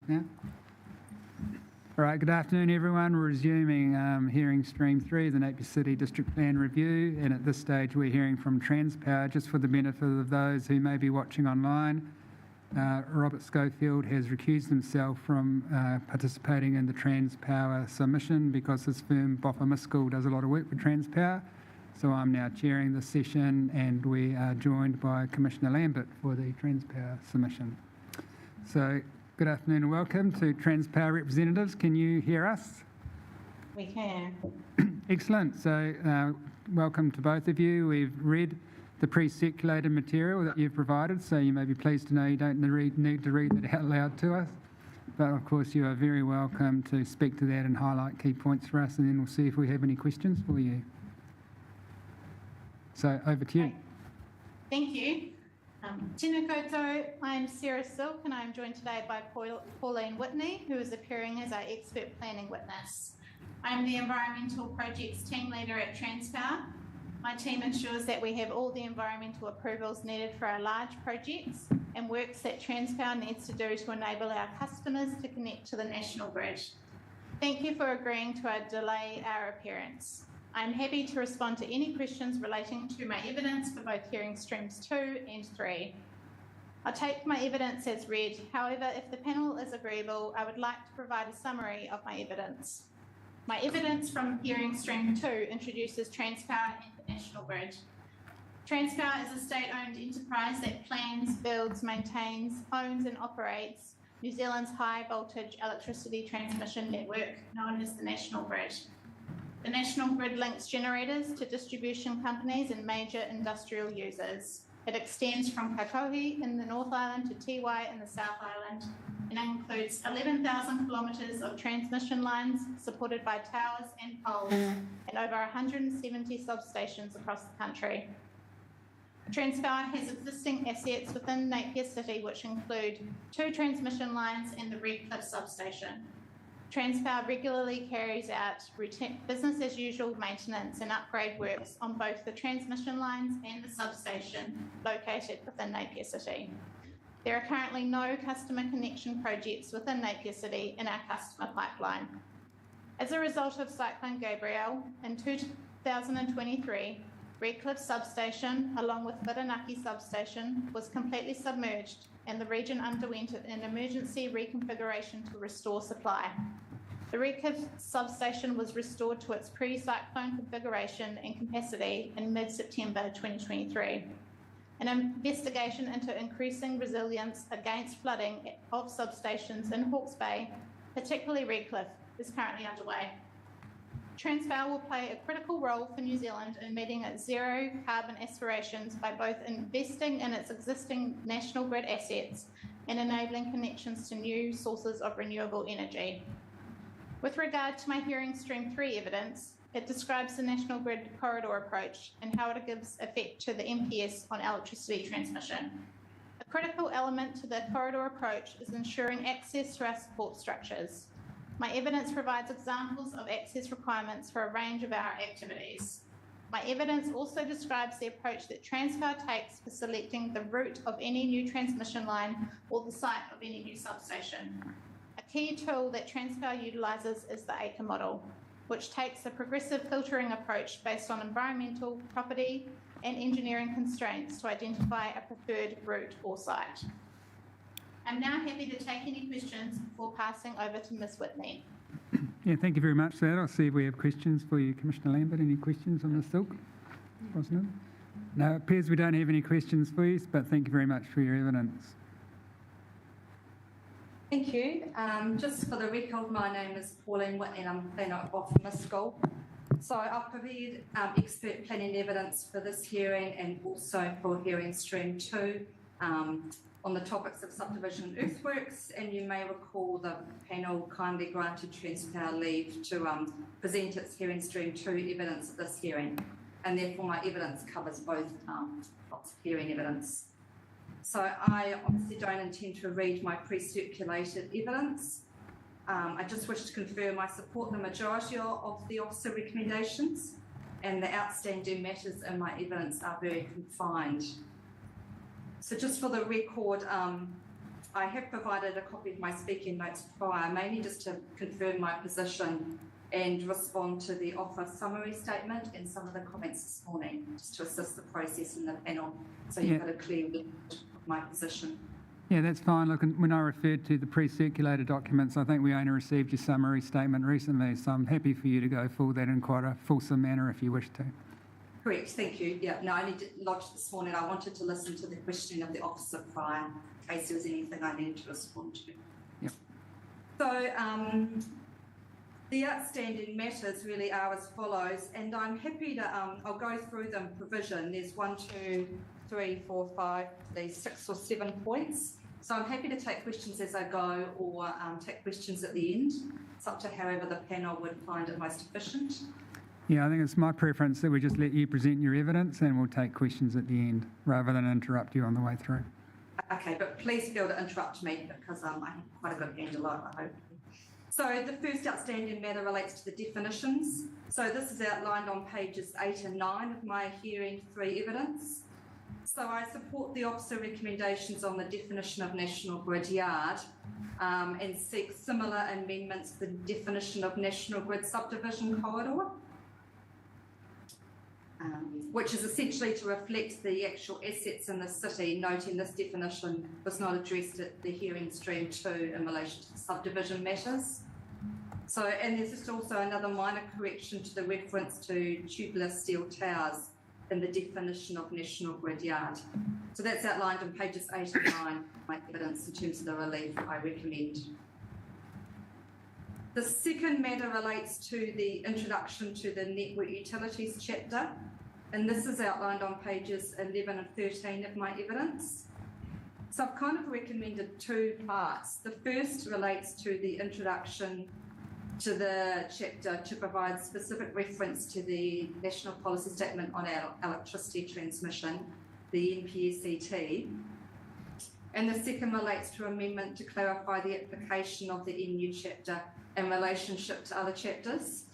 Yeah. All right, good afternoon everyone. We're resuming hearing stream 3 of the Napier City District Plan Review, and at this stage we're hearing from Transpower. Just for the benefit of those who may be watching online, Robert Schofield has recused himself from participating in the Transpower submission because his firm Boffa Miskell does a lot of work for Transpower. So I'm now chairing this session, and we are joined by Commissioner Lambert for the Transpower submission. So good afternoon and welcome to Transpower representatives. Can you hear us? We can. Excellent. So welcome to both of you. We've read the pre-circulated material that you've provided, so you may be pleased to know you don't need to read that out loud to us. But of course you are very welcome to speak to that and highlight key points for us, and then we'll see if we have any questions for you. So over to you. Thank you. Tēnā koutou, I'm Sarah Silk and I'm joined today by Pauline Whitney, who is appearing as our expert planning witness. I'm the Environmental Projects Team Leader at Transpower. My team ensures that we have all the environmental approvals needed for our large projects and works that Transpower needs to do to enable our customers to connect to the national grid. Thank you for agreeing to delay our appearance. I'm happy to respond to any questions relating to my evidence for both hearing streams 2 and 3. I'll take my evidence as read. However, if the panel is agreeable, I would like to provide a summary of my evidence. My evidence from hearing stream 2 introduces Transpower and the national grid. Transpower is a state-owned enterprise that plans, builds, maintains, owns and operates New Zealand's high voltage electricity transmission network known as the national grid. The national grid links generators to distribution companies and major industrial users. It extends from Kakohi in the North Island to Tiwai in the South Island and includes 11,000 kilometres of transmission lines supported by towers and poles and over 170 substations across the country. Transpower has existing assets within Napier City which include 2 transmission lines and the Redcliffe substation. Transpower regularly carries out routine business as usual maintenance and upgrade works on both the transmission lines and the substation located within Napier City. There are currently no customer connection projects within Napier City in our customer pipeline. As a result of Cyclone Gabrielle, in 2023, Redcliffe substation, along with Whirinaki substation, was completely submerged and the region underwent an emergency reconfiguration to restore supply. The Redcliffe substation was restored to its pre-cyclone configuration and capacity in mid-September 2023. An investigation into increasing resilience against flooding of substations in Hawke's Bay, particularly Redcliffe, is currently underway. Transpower will play a critical role for New Zealand in meeting its zero carbon aspirations by both investing in its existing national grid assets and enabling connections to new sources of renewable energy. With regard to my hearing stream 3 evidence, it describes the national grid corridor approach and how it gives effect to the MPS on electricity transmission. A critical element to the corridor approach is ensuring access to our support structures. My evidence provides examples of access requirements for a range of our activities. My evidence also describes the approach that Transpower takes for selecting the route of any new transmission line or the site of any new substation. A key tool that Transpower utilises is the ACRE model, which takes a progressive filtering approach based on environmental, property and engineering constraints to identify a preferred route or site. I'm now happy to take any questions before passing over to Ms. Whitney. Yeah, thank you very much for that. I'll see if we have questions for you, Commissioner Lambert. Any questions on the Silk? No, it appears we don't have any questions for you, but thank you very much for your evidence. Thank you. Just for the record, my name is Pauline Whitney and I'm planner at Boffa Miskell. So I've prepared expert planning evidence for this hearing and also for hearing stream 2 on the topics of subdivision and earthworks, and you may recall the panel kindly granted Transpower leave to present its hearing stream 2 evidence at this hearing, and therefore my evidence covers both lots of hearing evidence. So I obviously don't intend to read my pre-circulated evidence. I just wish to confirm I support the majority of the officer recommendations, and the outstanding matters in my evidence are very confined. So just for the record, I have provided a copy of my speaking notes prior, mainly just to confirm my position and respond to the offer summary statement and some of the comments this morning, just to assist the process in the panel, so you've got a clear view of my position. Yeah, that's fine. Look, when I referred to the pre-circulated documents, I think we only received your summary statement recently, so I'm happy for you to go through that in quite a fulsome manner if you wish to. Correct, thank you. Yeah, no, I need to lodge this morning. I wanted to listen to the questioning of the officer prior, in case there was anything I needed to respond to. Yep. So, the outstanding matters really are as follows, and I'm happy to, I'll go through them provision. There's 1, 2, 3, 4, 5, there's 6 or 7 points. So I'm happy to take questions as I go or take questions at the end. It's up to however the panel would find it most efficient. Yeah, I think it's my preference that we just let you present your evidence and we'll take questions at the end rather than interrupt you on the way through. Okay, but please feel to interrupt me because I have quite a good handle on it, I hope. So the first outstanding matter relates to the definitions. So this is outlined on pages 8 and 9 of my hearing 3 evidence. So I support the officer recommendations on the definition of national grid yard and seek similar amendments to the definition of national grid subdivision corridor, which is essentially to reflect the actual assets in the city, noting this definition was not addressed at the hearing stream 2 in relation to the subdivision matters. So, and there's just also another minor correction to the reference to tubular steel towers in the definition of national grid yard. So that's outlined on pages 8 and 9 of my evidence in terms of the relief I recommend. The second matter relates to the introduction to the network utilities chapter, and this is outlined on pages 11 and 13 of my evidence. So I've kind of recommended 2 parts. The first relates to the introduction to the chapter to provide specific reference to the National Policy Statement on Electricity Transmission, the NPSET. And the second relates to amendment to clarify the application of the NU chapter in relationship to other chapters.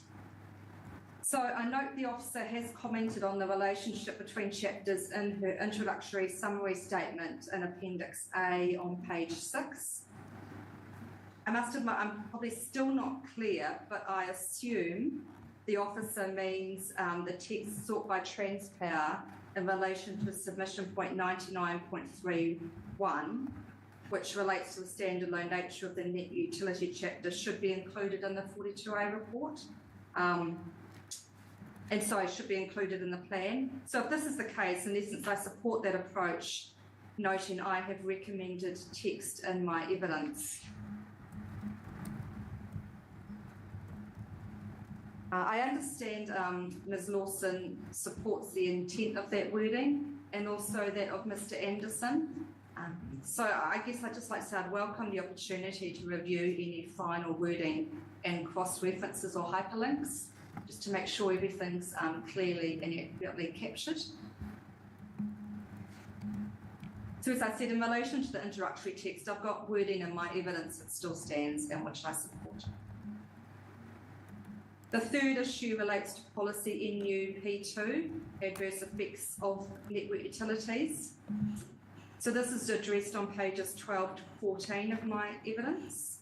So I note the officer has commented on the relationship between chapters in her introductory summary statement in Appendix A on page 6. I must admit, I'm probably still not clear, but I assume the officer means the text sought by Transpower in relation to submission point 99.31, which relates to the standalone nature of the net utility chapter, should be included in the 42A report. And so it should be included in the plan. So if this is the case, in essence, I support that approach, noting I have recommended text in my evidence. I understand Ms Lawson supports the intent of that wording and also that of Mr Anderson. So I guess I'd just like to say I'd welcome the opportunity to review any final wording and cross-references or hyperlinks, just to make sure everything's clearly and accurately captured. So as I said, in relation to the introductory text, I've got wording in my evidence that still stands and which I support. The third issue relates to policy NU P2, adverse effects of network utilities. So this is addressed on pages 12 to 14 of my evidence.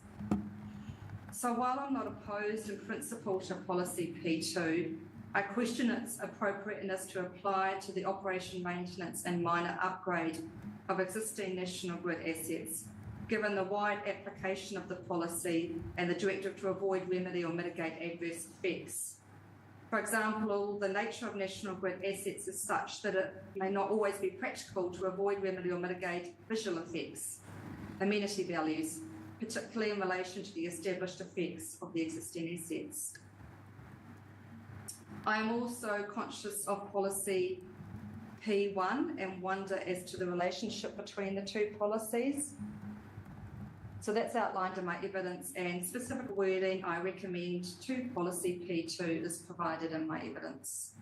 So while I'm not opposed in principle to policy P2, I question its appropriateness to apply to the operation, maintenance and minor upgrade of existing national grid assets, given the wide application of the policy and the directive to avoid, remedy or mitigate adverse effects. For example, the nature of national grid assets is such that it may not always be practicable to avoid, remedy or mitigate visual effects, amenity values, particularly in relation to the established effects of the existing assets. I am also conscious of policy P1 and wonder as to the relationship between the 2 policies. So that's outlined in my evidence, and specific wording I recommend to policy P2 is provided in my evidence.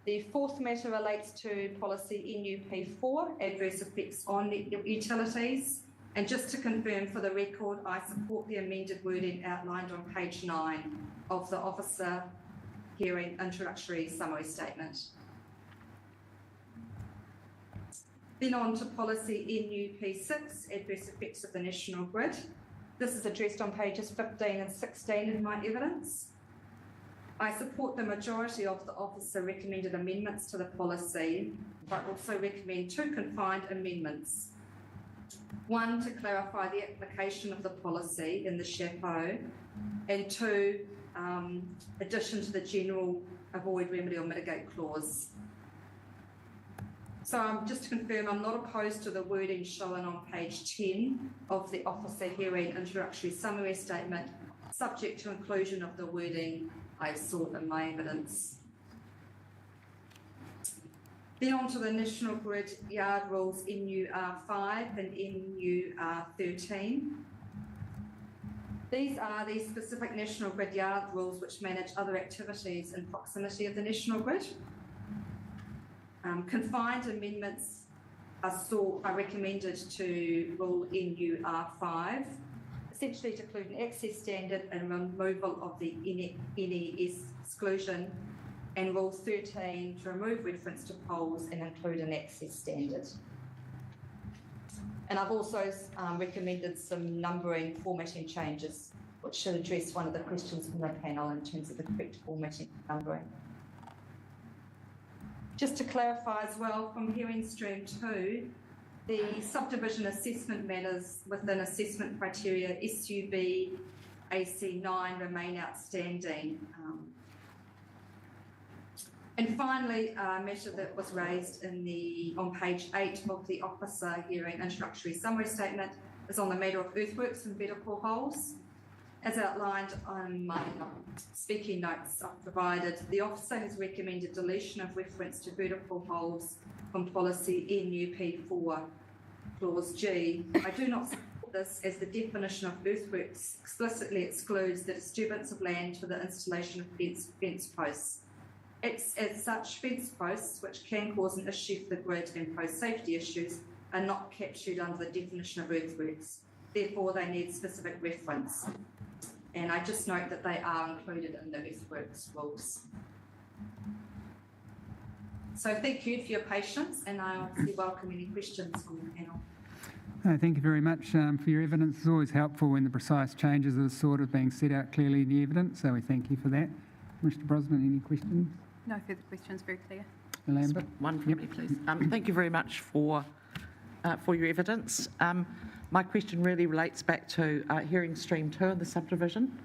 The fourth matter relates to policy NU P4, adverse effects on utilities. And just to confirm for the record, I support the amended wording outlined on page 9 of the officer hearing introductory summary statement. Then on to policy NUP6, adverse effects of the national grid. This is addressed on pages 15 and 16 in my evidence. I support the majority of the officer recommended amendments to the policy, but also recommend two confined amendments. One, to clarify the application of the policy in the chapeau, and two, addition to the general avoid, remedy or mitigate clause. So just to confirm, I'm not opposed to the wording shown on page 10 of the officer hearing introductory summary statement, subject to inclusion of the wording I sought in my evidence. Then on to the National Grid Yard Rules NUR5 and NUR13. These are the specific National Grid Yard Rules which manage other activities in proximity of the National Grid. Confined amendments are recommended to Rule NUR5, essentially to include an access standard and removal of the NES exclusion, and Rule 13 to remove reference to poles and include an access standard. And I've also recommended some numbering formatting changes, which should address one of the questions from the panel in terms of the correct formatting numbering. Just to clarify as well, from hearing stream 2, the subdivision assessment matters within assessment criteria SUB AC9 remain outstanding. And finally, a matter that was raised on page 8 of the officer hearing introductory summary statement is on the matter of earthworks and vertical holes. As outlined on my speaking notes I've provided, the officer has recommended deletion of reference to vertical holes from policy NUP4, clause G. I do not support this as the definition of earthworks explicitly excludes the disturbance of land for the installation of fence posts. As such, fence posts, which can cause an issue for the grid and pose safety issues, are not captured under the definition of earthworks. Therefore, they need specific reference. And I just note that they are included in the earthworks rules. So thank you for your patience, and I obviously welcome any questions from the panel. Thank you very much for your evidence. It's always helpful when the precise changes are sort of being set out clearly in the evidence, so we thank you for that. Mr. Brosnan, any questions? No further questions, very clear. Lambert? One from me, please. Thank you very much for your evidence. My question really relates back to hearing stream 2 of the subdivision.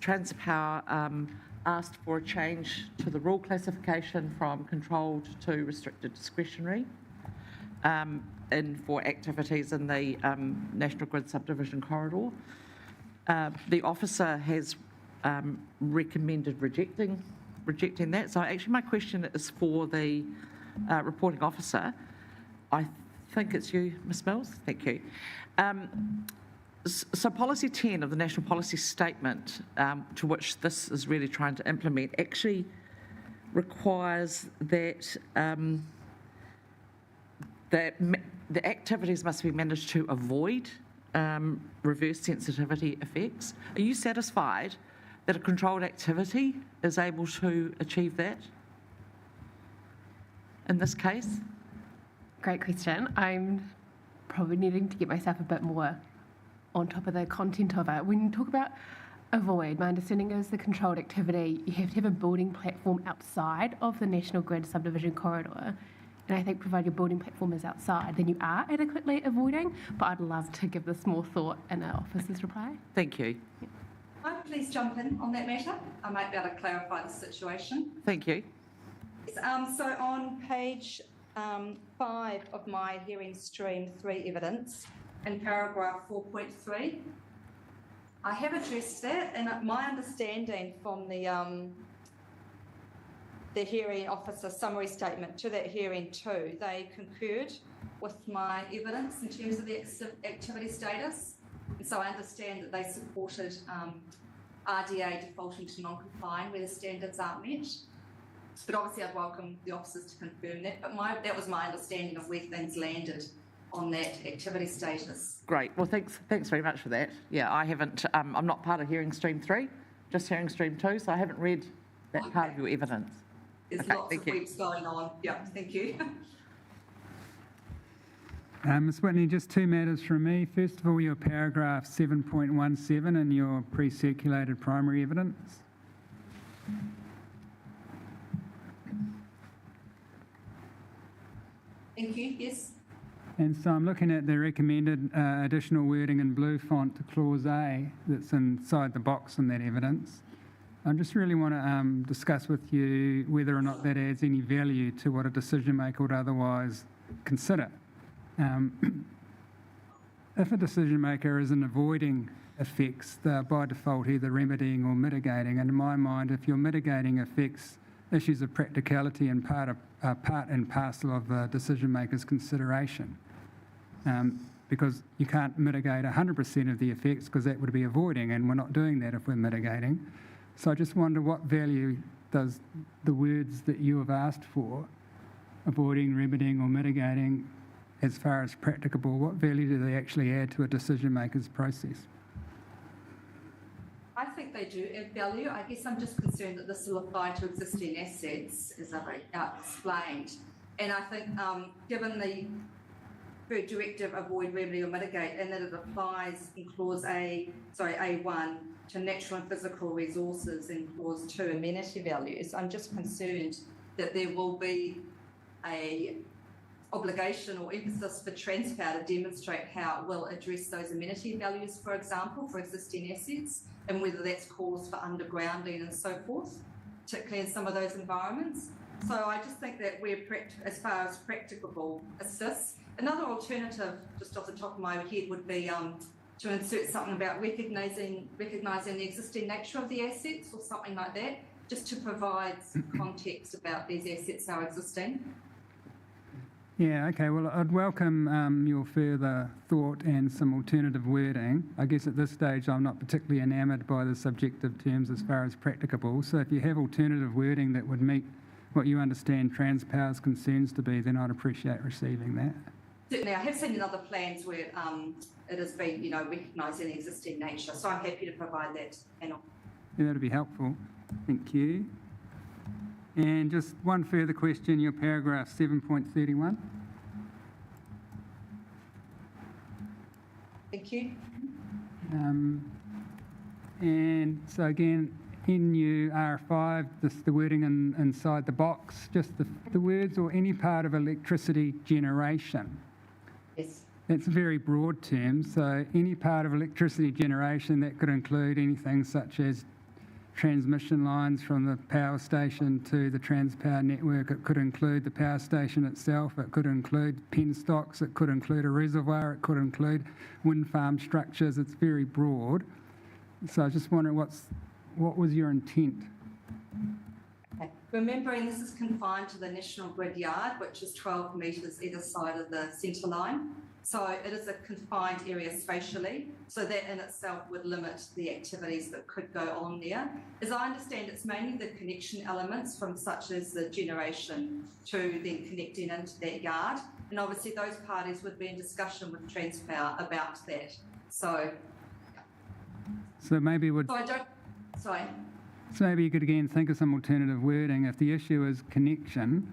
Transpower asked for a change to the rule classification from controlled to restricted discretionary and for activities in the National Grid subdivision corridor. The officer has recommended rejecting that. So actually my question is for the reporting officer. I think it's you, Ms Mills. Thank you. So policy 10 of the National Policy Statement, to which this is really trying to implement, actually requires that the activities must be managed to avoid reverse sensitivity effects. Are you satisfied that a controlled activity is able to achieve that in this case? Great question. I'm probably needing to get myself a bit more on top of the content of it. When you talk about avoid, my understanding is the controlled activity, you have to have a building platform outside of the National Grid subdivision corridor. And I think provided your building platform is outside, then you are adequately avoiding, but I'd love to give this more thought in the officer's reply. Thank you. Can I please jump in on that matter? I might be able to clarify the situation. Thank you. So on page 5 of my hearing stream 3 evidence, in paragraph 4.3, I have addressed that, and my understanding from the hearing officer summary statement to that hearing 2, they concurred with my evidence in terms of the activity status. And so I understand that they supported RDA defaulting to non-complying where the standards aren't met. But obviously I'd welcome the officers to confirm that, but that was my understanding of where things landed on that activity status. Great. Well, thanks very much for that. Yeah, I haven't, I'm not part of hearing stream 3, just hearing stream 2, so I haven't read that part of your evidence. There's Okay, lots of thank you. weeks going on. Yeah, thank you. Ms Whitney, just two matters from me. First of all, your paragraph 7.17 in your pre-circulated primary evidence. Thank you, yes. And so I'm looking at the recommended additional wording in blue font to clause A that's inside the box in that evidence. I just really want to discuss with you whether or not that adds any value to what a decision maker would otherwise consider. If a decision maker isn't avoiding effects, they're by default either remedying or mitigating. And in my mind, if you're mitigating effects, issues of practicality and part and parcel of the decision maker's consideration. Because you can't mitigate 100% of the effects because that would be avoiding, and we're not doing that if we're mitigating. So I just wonder what value does the words that you have asked for, avoiding, remedying or mitigating, as far as practicable, what value do they actually add to a decision maker's process? I think they do add value. I guess I'm just concerned that this will apply to existing assets, as I've explained. And I think given the third directive, avoid, remedy or mitigate, and that it applies in clause A1 to natural and physical resources and clause 2 amenity values, I'm just concerned that there will be a obligation or emphasis for Transpower to demonstrate how it will address those amenity values, for example, for existing assets, and whether that's cause for undergrounding and so forth, particularly in some of those environments. So I just think that as far as practicable assists. Another alternative, just off the top of my head, would be to insert something about recognising the existing nature of the assets or something like that, just to provide some context about these assets are existing. Yeah, okay, well, I'd welcome your further thought and some alternative wording. I guess at this stage I'm not particularly enamoured by the subjective terms as far as practicable, so if you have alternative wording that would meet what you understand Transpower's concerns to be, then I'd appreciate receiving that. Certainly, I have seen in other plans where it has been, recognising the existing nature, so I'm happy to provide that panel. Yeah, that'd be helpful. Thank you. And just one further question, your paragraph 7.31. Thank you. And so again, in your R5, the wording inside the box, just the words or any part of electricity generation. Yes. That's a very broad term, so any part of electricity generation, that could include anything such as transmission lines from the power station to the Transpower network. It could include the power station itself. It could include penstocks. It could include a reservoir. It could include wind farm structures. It's very broad. So I was just wondering what was your intent? Okay. Remembering this is confined to the National Grid yard, which is 12 metres either side of the centre line. So it is a confined area spatially, so that in itself would limit the activities that could go on there. As I understand, it's mainly the connection elements from such as the generation to then connecting into that yard. And obviously those parties would be in discussion with Transpower about that. So maybe So maybe you could again think of some alternative wording. If the issue is connection,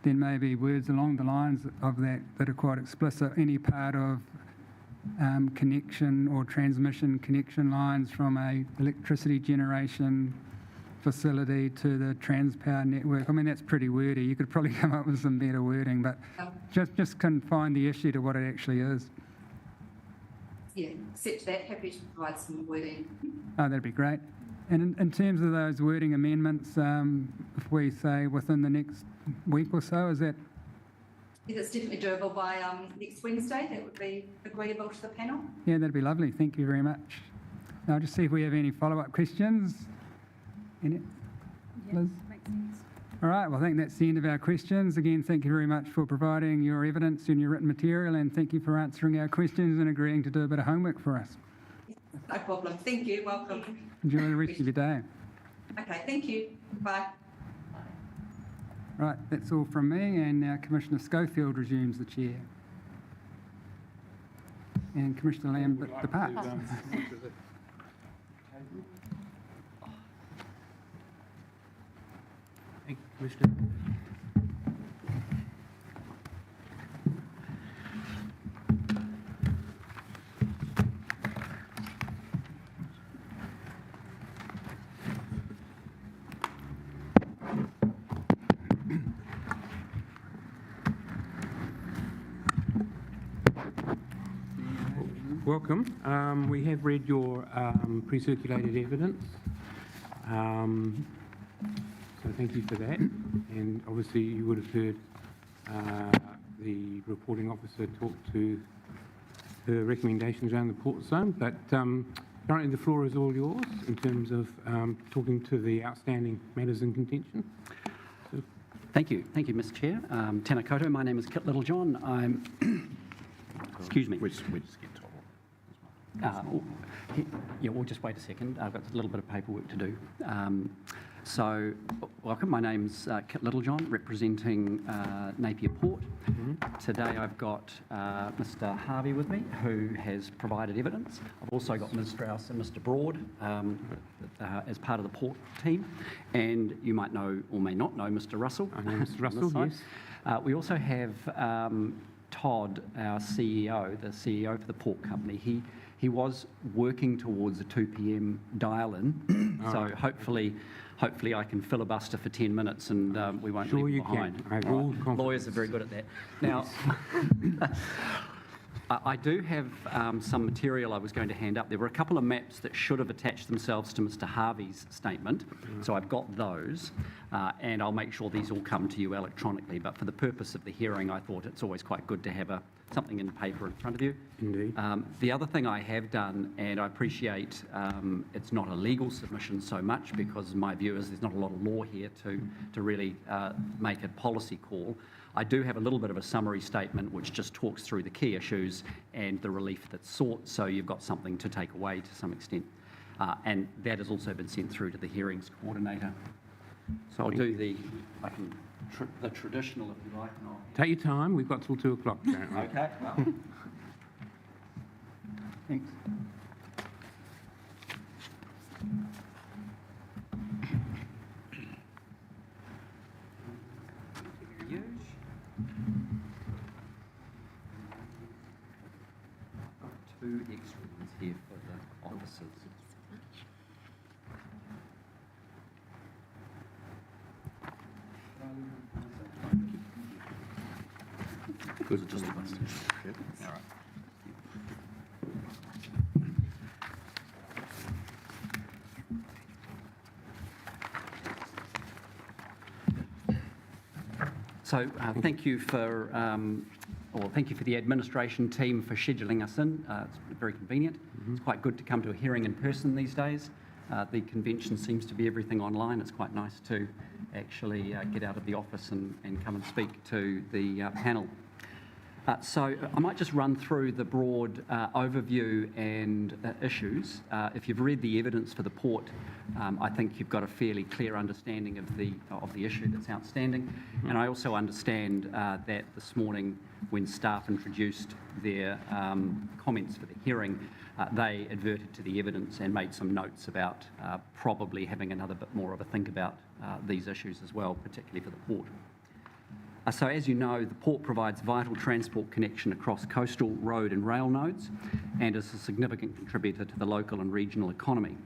then maybe words along the lines of that are quite explicit. Any part of connection or transmission connection lines from a electricity generation facility to the Transpower network. I mean, that's pretty wordy. You could probably come up with some better wording, but just confine the issue to what it actually is. Yeah, except that, happy to provide some wording. Oh, that'd be great. And in terms of those wording amendments, if we say within the next week or so, is that? If it's definitely doable by next Wednesday, that would be agreeable to the panel. Yeah, that'd be lovely. Thank you very much. Now, I'll just see if we have any follow-up questions. Any? Yeah, Liz? makes sense. All right, well, I think that's the end of our questions. Again, thank you very much for providing your evidence and your written material, and thank you for answering our questions and agreeing to do a bit of homework for us. No problem. Thank you. Welcome. Enjoy the rest of your day. Okay, thank you. Bye. Right, that's all from me, and now Commissioner Schofield resumes the chair. And Commissioner Lambert departs. Commissioner. Welcome. We have read your pre-circulated evidence. So thank you for that. And obviously you would have heard the reporting officer talk to her recommendations around the port zone, but currently the floor is all yours in terms of talking to the outstanding matters in contention. Thank you, Mr. Chair. Tēnā koutou, my name is Kit Littlejohn. I'm, excuse me. We just get told. Yeah, we'll just wait a second. I've got a little bit of paperwork to do. So, welcome. My name's Kit Littlejohn, representing Napier Port. Today I've got Mr. Harvey with me, who has provided evidence. I've also got Ms. Strauss and Mr. Broad as part of the port team. And you might know or may not know Mr. Russell. I know Mr. Russell, yes. We also have Todd, our CEO, the CEO for the port company. He was working towards a 2 p.m. dial-in, so hopefully I can filibuster for 10 minutes and we won't leave you behind. Can. I have all confidence. Lawyers are very good at that. Now, I do have some material I was going to hand up. There were a couple of maps that should have attached themselves to Mr. Harvey's statement, so I've got those, and I'll make sure these all come to you electronically. But for the purpose of the hearing, I thought it's always quite good to have something in paper in front of you. Indeed. The other thing I have done, and I appreciate it's not a legal submission so much, because my view is there's not a lot of law here to really make a policy call. I do have a little bit of a summary statement which just talks through the key issues and the relief that's sought, so you've got something to take away to some extent. And that has also been sent through to the hearings coordinator. So I'll do the traditional, if you like. And Take your time. We've got till 2 o'clock, apparently. Okay. Well. Thanks. I've got 2 extra ones here for the officers. Good. Just the All right. So thank you for the administration team for scheduling us in. It's very convenient. It's quite good to come to a hearing in person these days. The convention seems to be everything online. It's quite nice to actually get out of the office and come and speak to the panel. So I might just run through the broad overview and issues. If you've read the evidence for the port, I think you've got a fairly clear understanding of the issue that's outstanding. And I also understand that this morning, when staff introduced their comments for the hearing, they adverted to the evidence and made some notes about probably having another bit more of a think about these issues as well, particularly for the port. So as you know, the port provides vital transport connection across coastal, road and rail nodes, and is a significant contributor to the local and regional economy.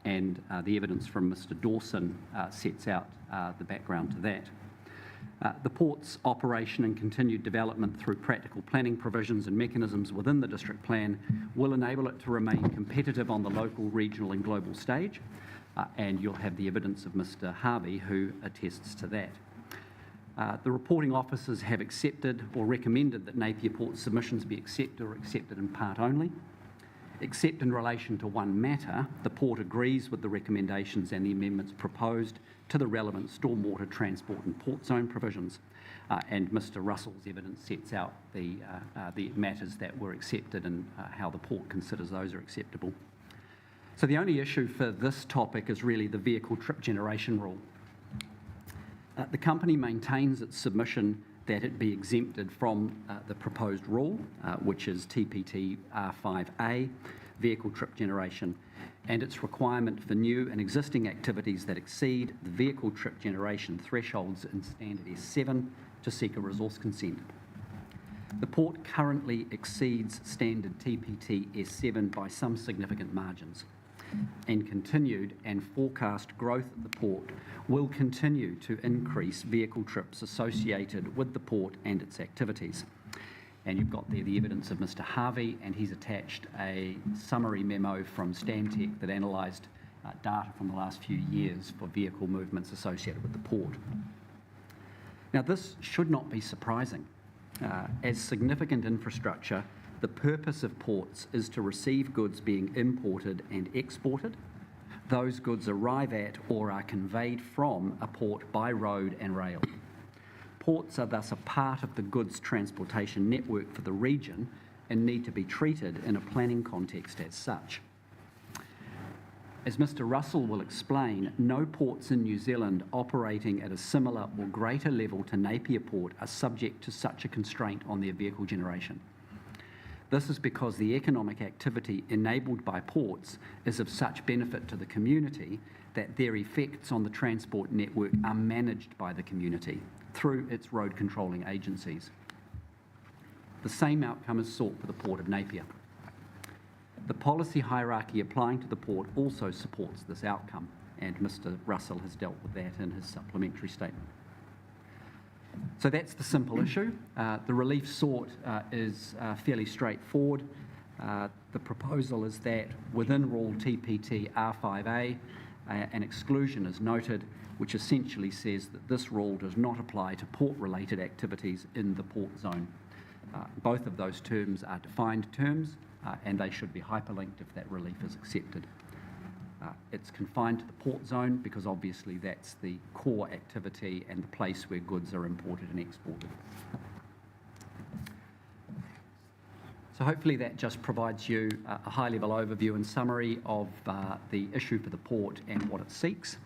And the evidence from Mr. Dawson sets out the background to that. The port's operation and continued development through practical planning provisions and mechanisms within the district plan will enable it to remain competitive on the local, regional and global stage. And you'll have the evidence of Mr. Harvey, who attests to that. The reporting officers have accepted or recommended that Napier Port's submissions be accepted or accepted in part only. Except in relation to one matter, the port agrees with the recommendations and the amendments proposed to the relevant stormwater transport and port zone provisions. And Mr. Russell's evidence sets out the matters that were accepted and how the port considers those are acceptable. So the only issue for this topic is really the vehicle trip generation rule. The company maintains its submission that it be exempted from the proposed rule, which is TPT R5A, vehicle trip generation and its requirement for new and existing activities that exceed the vehicle trip generation thresholds in Standard S7 to seek a resource consent. The port currently exceeds Standard TPT S7 by some significant margins, and continued and forecast growth at the port will continue to increase vehicle trips associated with the port and its activities. And you've got there the evidence of Mr. Harvey, and he's attached a summary memo from Stantec that analysed data from the last few years for vehicle movements associated with the port. Now, this should not be surprising. As significant infrastructure, the purpose of ports is to receive goods being imported and exported. Those goods arrive at or are conveyed from a port by road and rail. Ports are thus a part of the goods transportation network for the region and need to be treated in a planning context as such. As Mr. Russell will explain, no ports in New Zealand operating at a similar or greater level to Napier Port are subject to such a constraint on their vehicle generation. This is because the economic activity enabled by ports is of such benefit to the community that their effects on the transport network are managed by the community through its road controlling agencies. The same outcome is sought for the Port of Napier. The policy hierarchy applying to the port also supports this outcome, and Mr. Russell has dealt with that in his supplementary statement. So that's the simple issue. The relief sought is fairly straightforward. The proposal is that within Rule TPT R5A, an exclusion is noted, which essentially says that this rule does not apply to port-related activities in the port zone. Both of those terms are defined terms, and they should be hyperlinked if that relief is accepted. It's confined to the port zone because obviously that's the core activity and the place where goods are imported and exported. So hopefully that just provides you a high-level overview and summary of the issue for the port and what it seeks.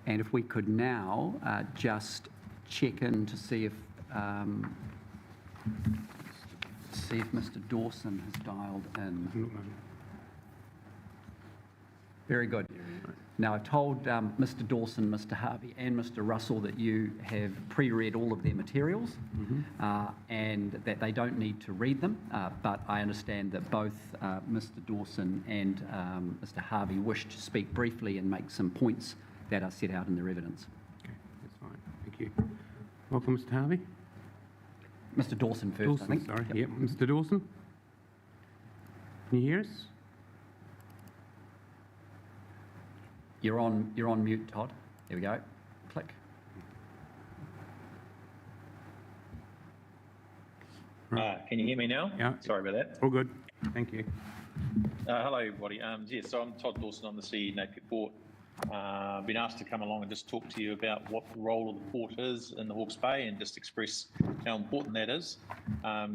And if we could now just check in to see if Mr. Dawson has dialed in. Very good. Now, I've told Mr. Dawson, Mr. Harvey and Mr. Russell that you have pre-read all of their materials and that they don't need to read them, but I understand that both Mr. Dawson and Mr. Harvey wish to speak briefly and make some points that are set out in their evidence. Okay, that's fine. Thank you. Welcome, Mr. Harvey. Mr. Dawson first, I think. Sorry. Yep. Mr. Dawson. Can you hear us? You're on mute, Todd. There we go. Click. Can you hear me now? Yeah. Sorry about that. All good. Thank you. Hello, everybody. So I'm Todd Dawson. I'm the CEO Napier Port. I've been asked to come along and just talk to you about what the role of the port is in the Hawke's Bay and just express how important that is.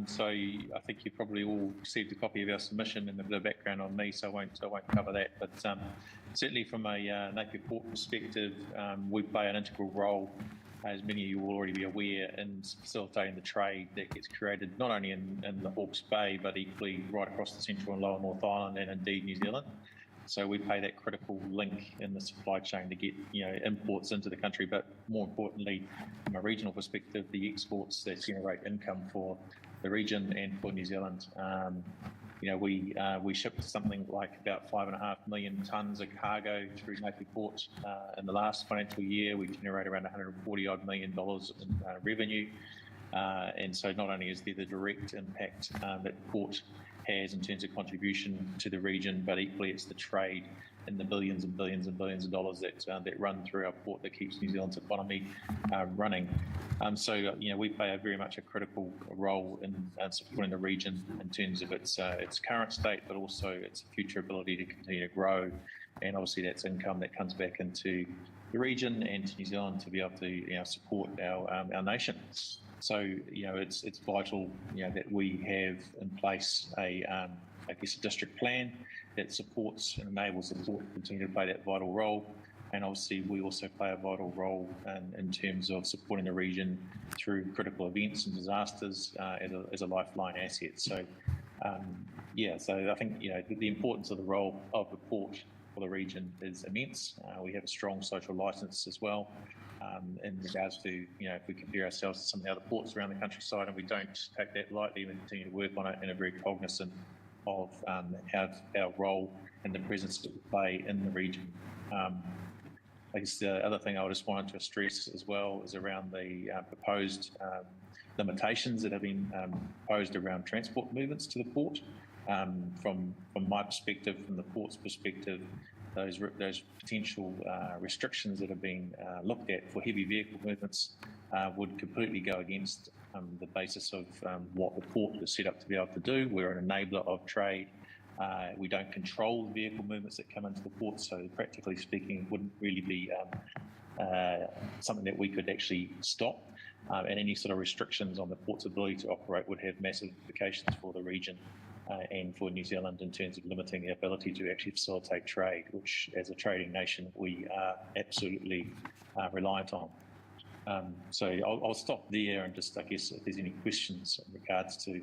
So I think you probably all received a copy of our submission and a bit of background on me, so I won't cover that. But certainly from a Napier Port perspective, we play an integral role, as many of you will already be aware, in facilitating the trade that gets created not only in the Hawke's Bay, but equally right across the Central and Lower North Island and indeed New Zealand. So we play that critical link in the supply chain to get imports into the country, but more importantly, from a regional perspective, the exports that generate income for the region and for New Zealand. We shipped something like about 5.5 million tonnes of cargo through Napier Port in the last financial year. We generate around $140 million in revenue. And so not only is there the direct impact that the port has in terms of contribution to the region, but equally it's the trade in the billions and billions and billions of dollars that run through our port that keeps New Zealand's economy running. So we play very much a critical role in supporting the region in terms of its current state, but also its future ability to continue to grow. And obviously that's income that comes back into the region and to New Zealand to be able to support our nation. So it's vital that we have in place a district plan that supports and enables the port to continue to play that vital role. And obviously we also play a vital role in terms of supporting the region through critical events and disasters as a lifeline asset. So yeah, so I think, the importance of the role of the port for the region is immense. We have a strong social licence as well. In regards to, if we compare ourselves to some of the other ports around the countryside, and we don't take that lightly, we continue to work on it and are very cognizant of our role and the presence that we play in the region. I guess the other thing I just wanted to stress as well is around the proposed limitations that have been posed around transport movements to the port. From my perspective, from the port's perspective, those potential restrictions that have been looked at for heavy vehicle movements would completely go against the basis of what the port is set up to be able to do. We're an enabler of trade. We don't control the vehicle movements that come into the port, so practically speaking, it wouldn't really be something that we could actually stop. And any sort of restrictions on the port's ability to operate would have massive implications for the region and for New Zealand in terms of limiting the ability to actually facilitate trade, which as a trading nation, we are absolutely reliant on. So I'll stop there and just, I guess, if there's any questions in regards to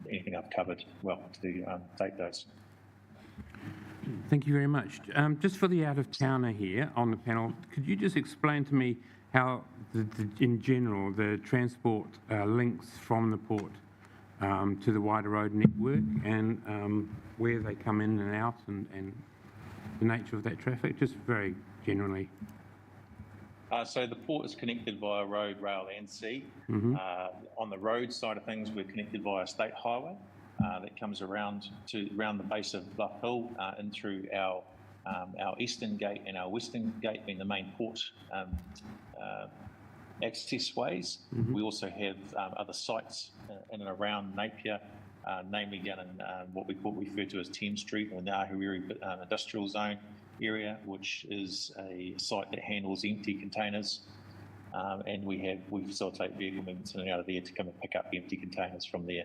anything I've covered, welcome to take those. Thank you very much. Just for the out-of-towner here on the panel, could you just explain to me how, in general, the transport links from the port to the wider road network and where they come in and out and the nature of that traffic, just very generally? So the port is connected via road, rail and sea. On the road side of things, we're connected via state highway that comes around the base of Bluff Hill in through our eastern gate and our western gate being the main port access ways. We also have other sites in and around Napier, namely down in what we refer to as Thames Street or the Napier Industrial Zone area, which is a site that handles empty containers, and we facilitate vehicle movements in and out of there to come and pick up empty containers from there.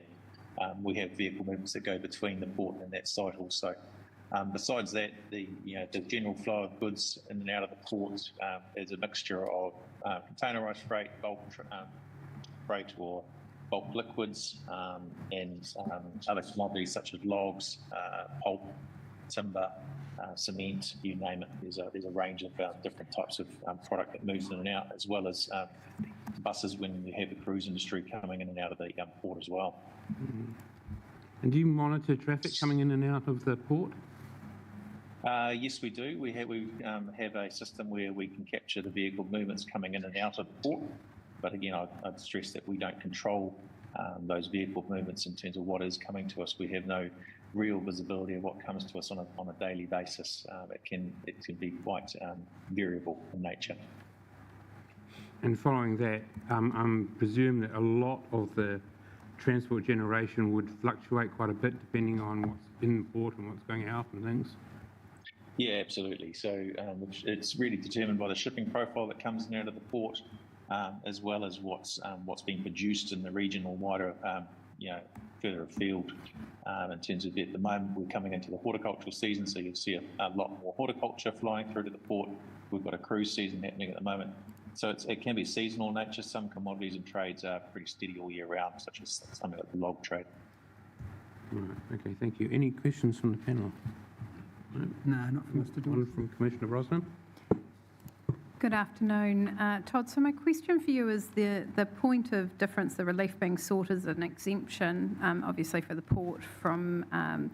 We have vehicle movements that go between the port and that site also. Besides that, the general flow of goods in and out of the port is a mixture of containerised freight, bulk freight or bulk liquids, and other commodities such as logs, pulp, timber, cement, you name it. There's a range of different types of product that moves in and out, as well as buses when you have the cruise industry coming in and out of the port as well. And do you monitor traffic coming in and out of the port? Yes, we do. We have a system where we can capture the vehicle movements coming in and out of the port. But again, I'd stress that we don't control those vehicle movements in terms of what is coming to us. We have no real visibility of what comes to us on a daily basis. It can be quite variable in nature. And following that, I presume that a lot of the transport generation would fluctuate quite a bit depending on what's in the port and what's going out and things? Yeah, absolutely. So it's really determined by the shipping profile that comes in and out of the port, as well as what's being produced in the region or wider, further afield. In terms of at the moment, we're coming into the horticultural season, so you'll see a lot more horticulture flying through to the port. We've got a cruise season happening at the moment. So it can be seasonal in nature. Some commodities and trades are pretty steady all year round, such as something like the log trade. Right, okay, thank you. Any questions from the panel? No, not from Mr. One from Commissioner Brosnan. Good afternoon, Todd. So my question for you is the point of difference, the relief being sought as an exemption, obviously for the port from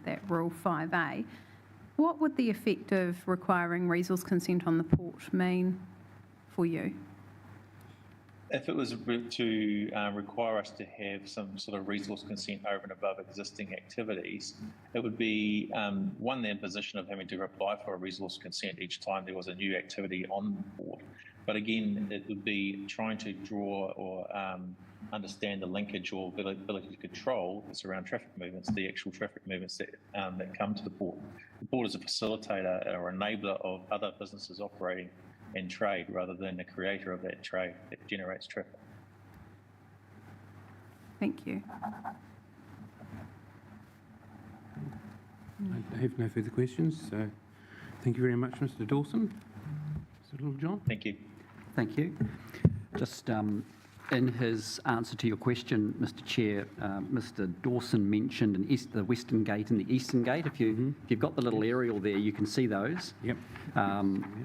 that Rule 5A. What would the effect of requiring resource consent on the port mean for you? If it was to require us to have some sort of resource consent over and above existing activities, it would be, one, the imposition of having to apply for a resource consent each time there was a new activity on the port. But again, it would be trying to draw or understand the linkage or ability to control that's around traffic movements, the actual traffic movements that come to the port. The port is a facilitator or enabler of other businesses operating and trade rather than the creator of that trade that generates traffic. Thank you. I have no further questions, so thank you very much, Mr. Dawson. Mr. Littlejohn. Thank you. Thank you. Just in his answer to your question, Mr Chair, Mr Dawson mentioned the Western Gate and the Eastern Gate. If you've got the little aerial there, you can see those. Yep.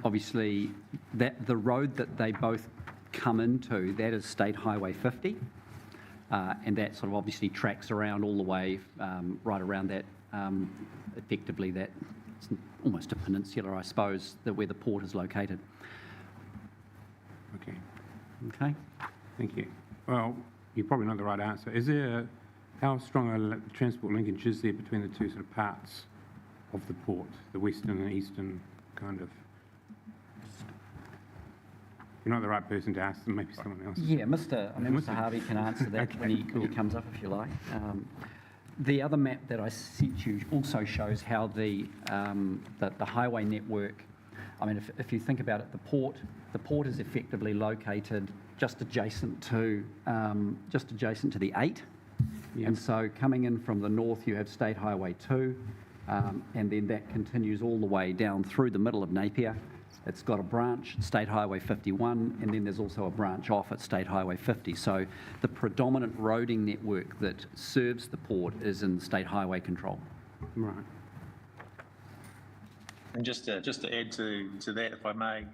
Obviously, the road that they both come into, that is State Highway 50, and that sort of obviously tracks around all the way, right around that, effectively that, it's almost a peninsula, I suppose, where the port is located. Okay. Okay. Thank you. Well, you're probably not the right answer. How strong a transport linkage is there between the two sort of parts of the port, the western and eastern kind of? You're not the right person to ask them, maybe someone else. Yeah, Mr Harvey can answer that Okay, when he comes up, if you like. The other map that I sent you also shows how the highway network, I mean, if you think about it, the port is effectively located just adjacent to the 8. Yeah. And so coming in from the north, you have State Highway 2, and then that continues all the way down through the middle of Napier. It's got a branch, State Highway 51, and then there's also a branch off at State Highway 50. So the predominant roading network that serves the port is in State Highway control. Right. And just to add to that, if I may,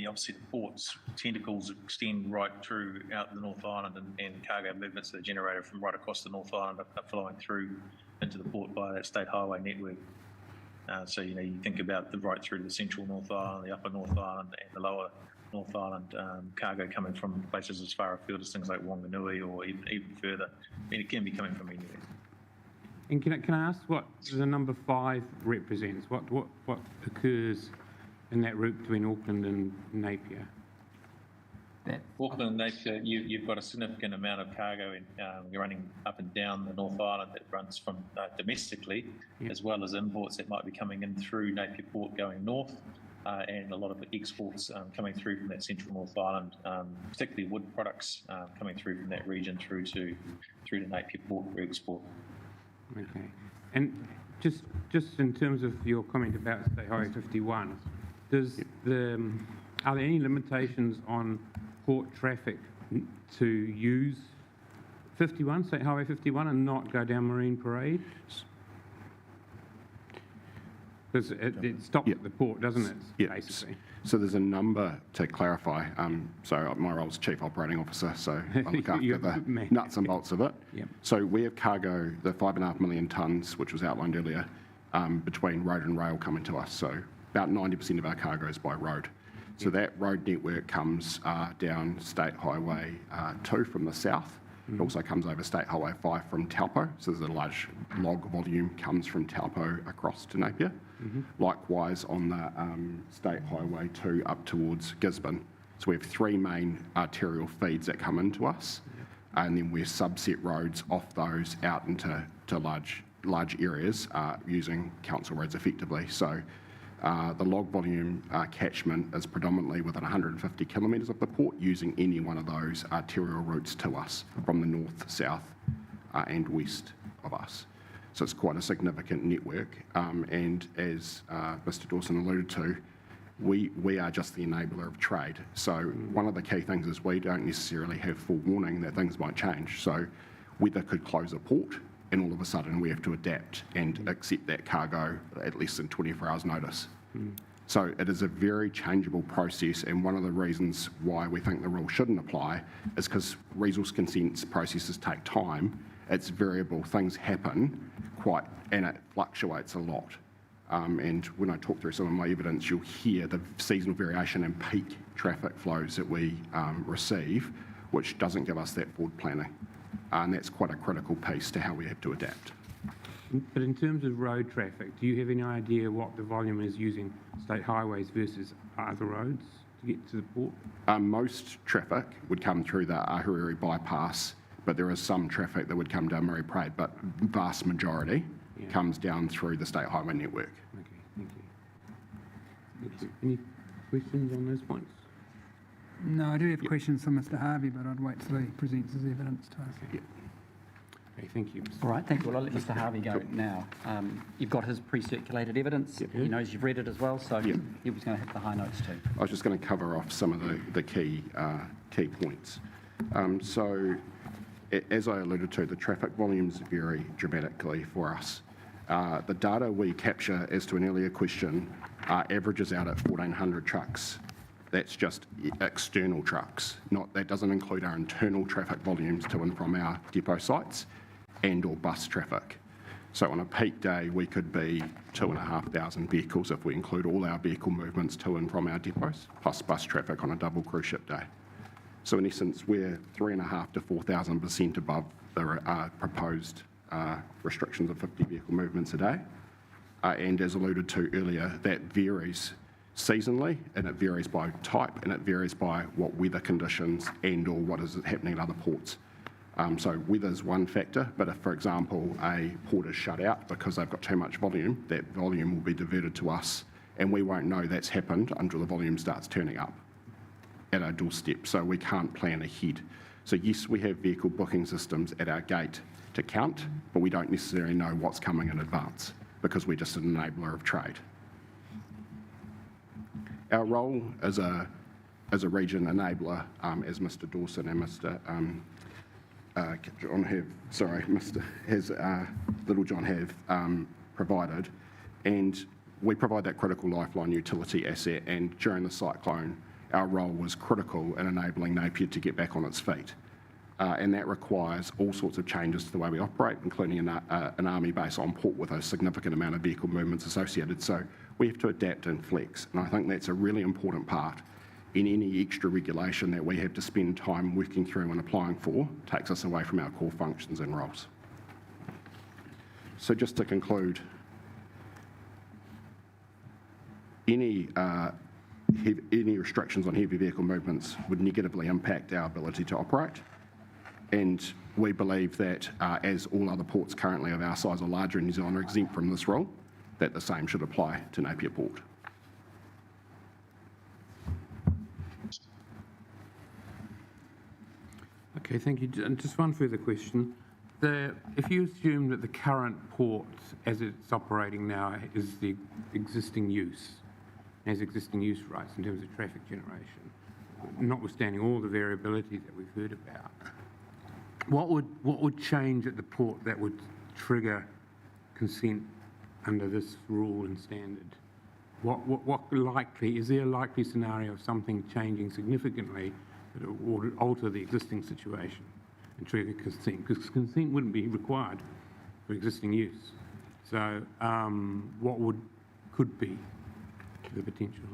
obviously the port's tentacles extend right through out the North Island, and cargo movements that are generated from right across the North Island are flowing through into the port via that state highway network. So, you think about right through the central North Island, the upper North Island and the lower North Island, cargo coming from places as far afield as things like Wanganui or even further. And it can be coming from anywhere. And can I ask what the number 5 represents? What occurs in that route between Auckland and Napier? Auckland and Napier, you've got a significant amount of cargo running up and down the North Island that runs from domestically, as well as imports that might be coming in through Napier Port going north, and a lot of exports coming through from that central North Island, particularly wood products coming through from that region through to Napier Port for export. Okay. And just in terms of your comment about State Highway 51, are there any limitations on port traffic to use 51, State Highway 51, and not go down Marine Parade? Because it stops at the port, doesn't it, basically? So there's a number to clarify. So my role is Chief Operating Officer, so I look after the nuts and bolts of it. Yep. So we have cargo, the 5.5 million tonnes, which was outlined earlier, between road and rail coming to us. So about 90% of our cargo is by road. So that road network comes down State Highway 2 from the south. It also comes over State Highway 5 from Taupo. So there's a large log volume comes from Taupo across to Napier. Likewise on the State Highway 2 up towards Gisborne. So we have 3 main arterial feeds that come into us, and then we're subset roads off those out into large areas using council roads effectively. So the log volume catchment is predominantly within 150 kilometres of the port, using any one of those arterial routes to us from the north, south and west of us. So it's quite a significant network, and as Mr Dawson alluded to, we are just the enabler of trade. So one of the key things is we don't necessarily have full warning that things might change. So weather could close a port, and all of a sudden we have to adapt and accept that cargo at less than 24 hours notice. So it is a very changeable process, and one of the reasons why we think the rule shouldn't apply is because resource consents processes take time. It's variable, things happen and it fluctuates a lot. And when I talk through some of my evidence, you'll hear the seasonal variation and peak traffic flows that we receive, which doesn't give us that forward planning. And that's quite a critical piece to how we have to adapt. But in terms of road traffic, do you have any idea what the volume is using state highways versus other roads to get to the port? Most traffic would come through the Ahuriri bypass, but there is some traffic that would come down Marine Parade, but vast majority comes down through the state highway network. Okay, thank you. Any questions on those points? No, I do have questions for Mr Harvey, but I'd wait till he presents his evidence to us. Okay, thank you. All right, thank you. Well, I'll let Mr Harvey go now. You've got his pre-circulated evidence. He knows you've read it as well, so he was going to hit the high notes too. I was just going to cover off some of the key points. So, as I alluded to, the traffic volumes vary dramatically for us. The data we capture, as to an earlier question, averages out at 1,400 trucks. That's just external trucks. That doesn't include our internal traffic volumes to and from our depot sites and/or bus traffic. So on a peak day, we could be 2,500 vehicles if we include all our vehicle movements to and from our depots, plus bus traffic on a double cruise ship day. So in essence, we're 3,500 to 4,000% above the proposed restrictions of 50 vehicle movements a day. And as alluded to earlier, that varies seasonally, and it varies by type, and it varies by what weather conditions and/or what is happening at other ports. So weather's one factor, but if, for example, a port is shut out because they've got too much volume, that volume will be diverted to us, and we won't know that's happened until the volume starts turning up at our doorstep, so we can't plan ahead. So yes, we have vehicle booking systems at our gate to count, but we don't necessarily know what's coming in advance because we're just an enabler of trade. Our role as a region enabler, as Mr. Dawson and Mr. Little John have provided, and we provide that critical lifeline utility asset, and during the cyclone, our role was critical in enabling Napier to get back on its feet. And that requires all sorts of changes to the way we operate, including an army base on port with a significant amount of vehicle movements associated. So we have to adapt and flex, and I think that's a really important part in any extra regulation that we have to spend time working through and applying for, takes us away from our core functions and roles. So just to conclude, any restrictions on heavy vehicle movements would negatively impact our ability to operate, and we believe that as all other ports currently of our size or larger in New Zealand are exempt from this rule, that the same should apply to Napier Port. Okay, thank you. And just one further question. If you assume that the current port, as it's operating now, is the existing use, has existing use rights in terms of traffic generation, notwithstanding all the variability that we've heard about, what would change at the port that would trigger consent under this rule and standard? Is there a likely scenario of something changing significantly that would alter the existing situation and trigger consent? Because consent wouldn't be required for existing use. So what could be the potential?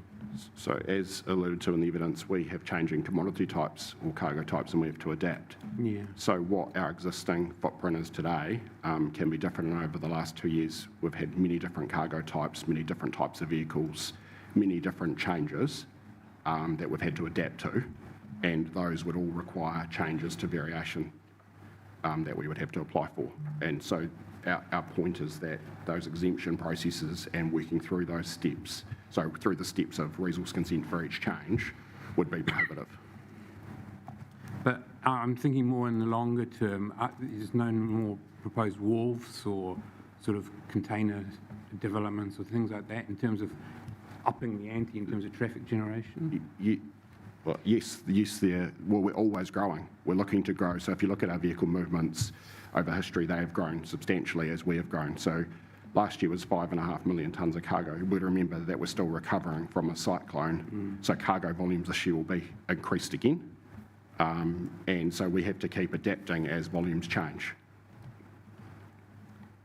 So as alluded to in the evidence, we have changing commodity types or cargo types, and we have to adapt. Yeah. So what our existing footprint is today can be different, and over the last 2 years we've had many different cargo types, many different types of vehicles, many different changes that we've had to adapt to, and those would all require changes to variation that we would have to apply for. And so our point is that those exemption processes and working through those steps, so through the steps of resource consent for each change, would be prohibitive. But I'm thinking more in the longer term. There's no more proposed wharves or sort of container developments or things like that in terms of upping the ante in terms of traffic generation? Well, yes, we're always growing. We're looking to grow. So if you look at our vehicle movements over history, they have grown substantially as we have grown. So last year was 5.5 million tonnes of cargo. We'd remember that we're still recovering from a cyclone. So cargo volumes this year will be increased again. And so we have to keep adapting as volumes change.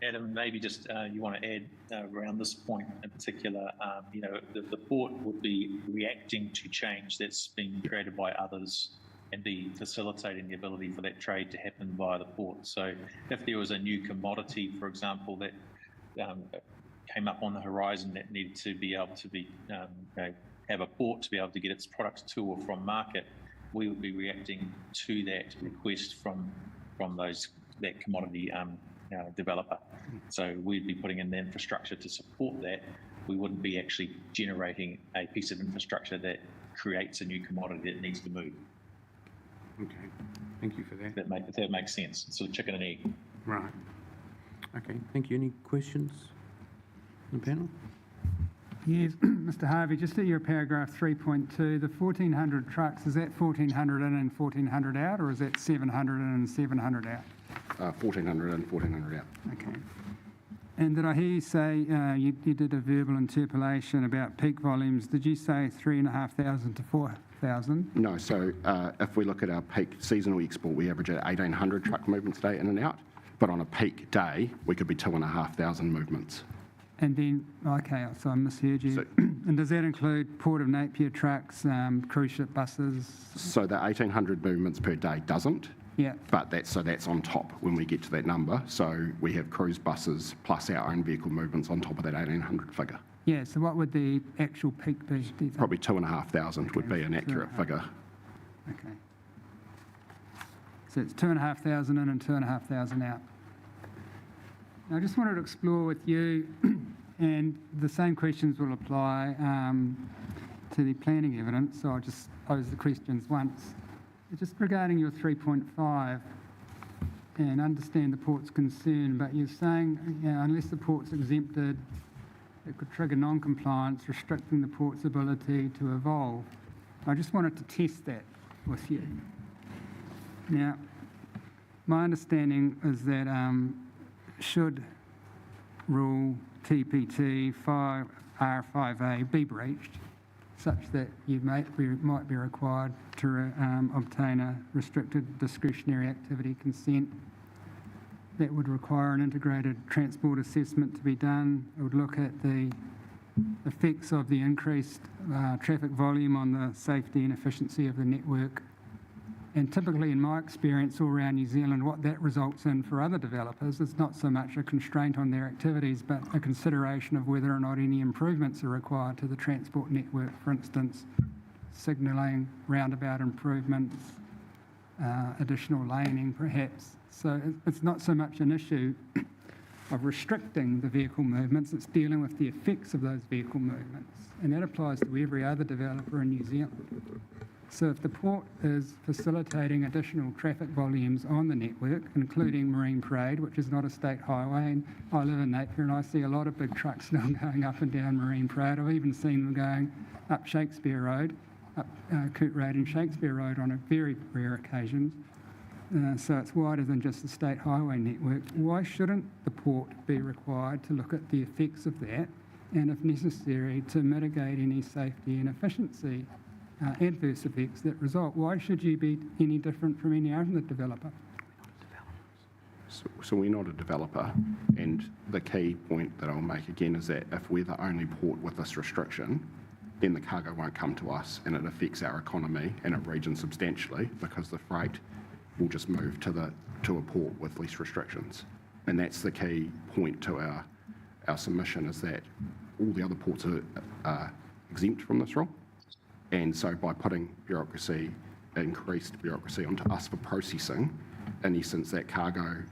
Adam, maybe just you want to add around this point in particular, the port would be reacting to change that's been created by others and be facilitating the ability for that trade to happen via the port. So if there was a new commodity, for example, that came up on the horizon that needed to be able to be have a port to be able to get its products to or from market, we would be reacting to that request from that commodity developer. So we'd be putting in the infrastructure to support that. We wouldn't be actually generating a piece of infrastructure that creates a new commodity that needs to move. Okay, thank you for that. If that makes sense. It's sort of chicken and egg. Right. Okay, thank you. Any questions on the panel? Yes, Mr Harvey, just at your paragraph 3.2, the 1,400 trucks, is that 1,400 in and 1,400 out, or is that 700 in and 700 out? 1,400 in, 1,400 out. Okay. And did I hear you say, you did a verbal interpolation about peak volumes, did you say 3,500 to 4,000? No, so if we look at our peak seasonal export, we average at 1,800 truck movements a day in and out, but on a peak day, we could be 2,500 movements. And then, okay, so I misheard you. So- And does that include Port of Napier trucks, cruise ship buses? So the 1,800 movements per day doesn't, Yeah, but that's on top when we get to that number. So we have cruise buses plus our own vehicle movements on top of that 1,800 figure. yeah, so what would the actual peak be, do you think? Probably 2,500 would Okay, be an accurate 2,500. figure. Okay. So it's 2,500 in and 2,500 out. I just wanted to explore with you, and the same questions will apply to the planning evidence, so I'll just pose the questions once. Just regarding your 3.5, and understand the port's concern, but you're saying, unless the port's exempted, it could trigger non-compliance, restricting the port's ability to evolve. I just wanted to test that with you. Now, my understanding is that should rule TPT 5R5A be breached, such that you might be required to obtain a restricted discretionary activity consent, that would require an integrated transport assessment to be done. It would look at the effects of the increased traffic volume on the safety and efficiency of the network. And typically, in my experience all around New Zealand, what that results in for other developers is not so much a constraint on their activities, but a consideration of whether or not any improvements are required to the transport network, for instance, signalling, roundabout improvements, additional laning perhaps. So it's not so much an issue of restricting the vehicle movements, it's dealing with the effects of those vehicle movements. And that applies to every other developer in New Zealand. So if the port is facilitating additional traffic volumes on the network, including Marine Parade, which is not a state highway, and I live in Napier and I see a lot of big trucks still going up and down Marine Parade. I've even seen them going up Shakespeare Road, up Coot Road and Shakespeare Road on a very rare occasions. So it's wider than just the state highway network. Why shouldn't the port be required to look at the effects of that, and if necessary, to mitigate any safety and efficiency adverse effects that result? Why should you be any different from any other developer? So we're not a developer, and the key point that I'll make again is that if we're the only port with this restriction, then the cargo won't come to us, and it affects our economy and our region substantially, because the freight will just move to a port with less restrictions. And that's the key point to our submission, is that all the other ports are exempt from this rule. And so by putting increased bureaucracy onto us for processing, in essence, that cargo,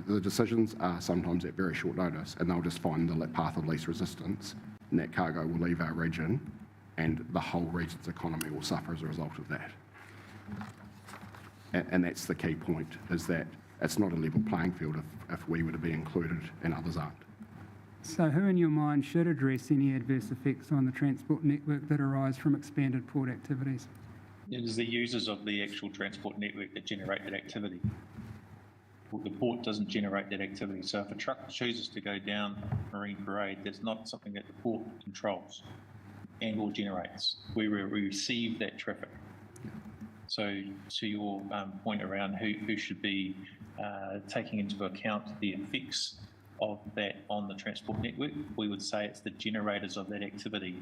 the decisions are sometimes at very short notice, and they'll just find the path of least resistance, and that cargo will leave our region, and the whole region's economy will suffer as a result of that. And that's the key point, is that it's not a level playing field if we were to be included and others aren't. So who in your mind should address any adverse effects on the transport network that arise from expanded port activities? It is the users of the actual transport network that generate that activity. Well, the port doesn't generate that activity. So if a truck chooses to go down Marine Parade, that's not something that the port controls and or generates. We receive that traffic. So to your point around who should be taking into account the effects of that on the transport network, we would say it's the generators of that activity,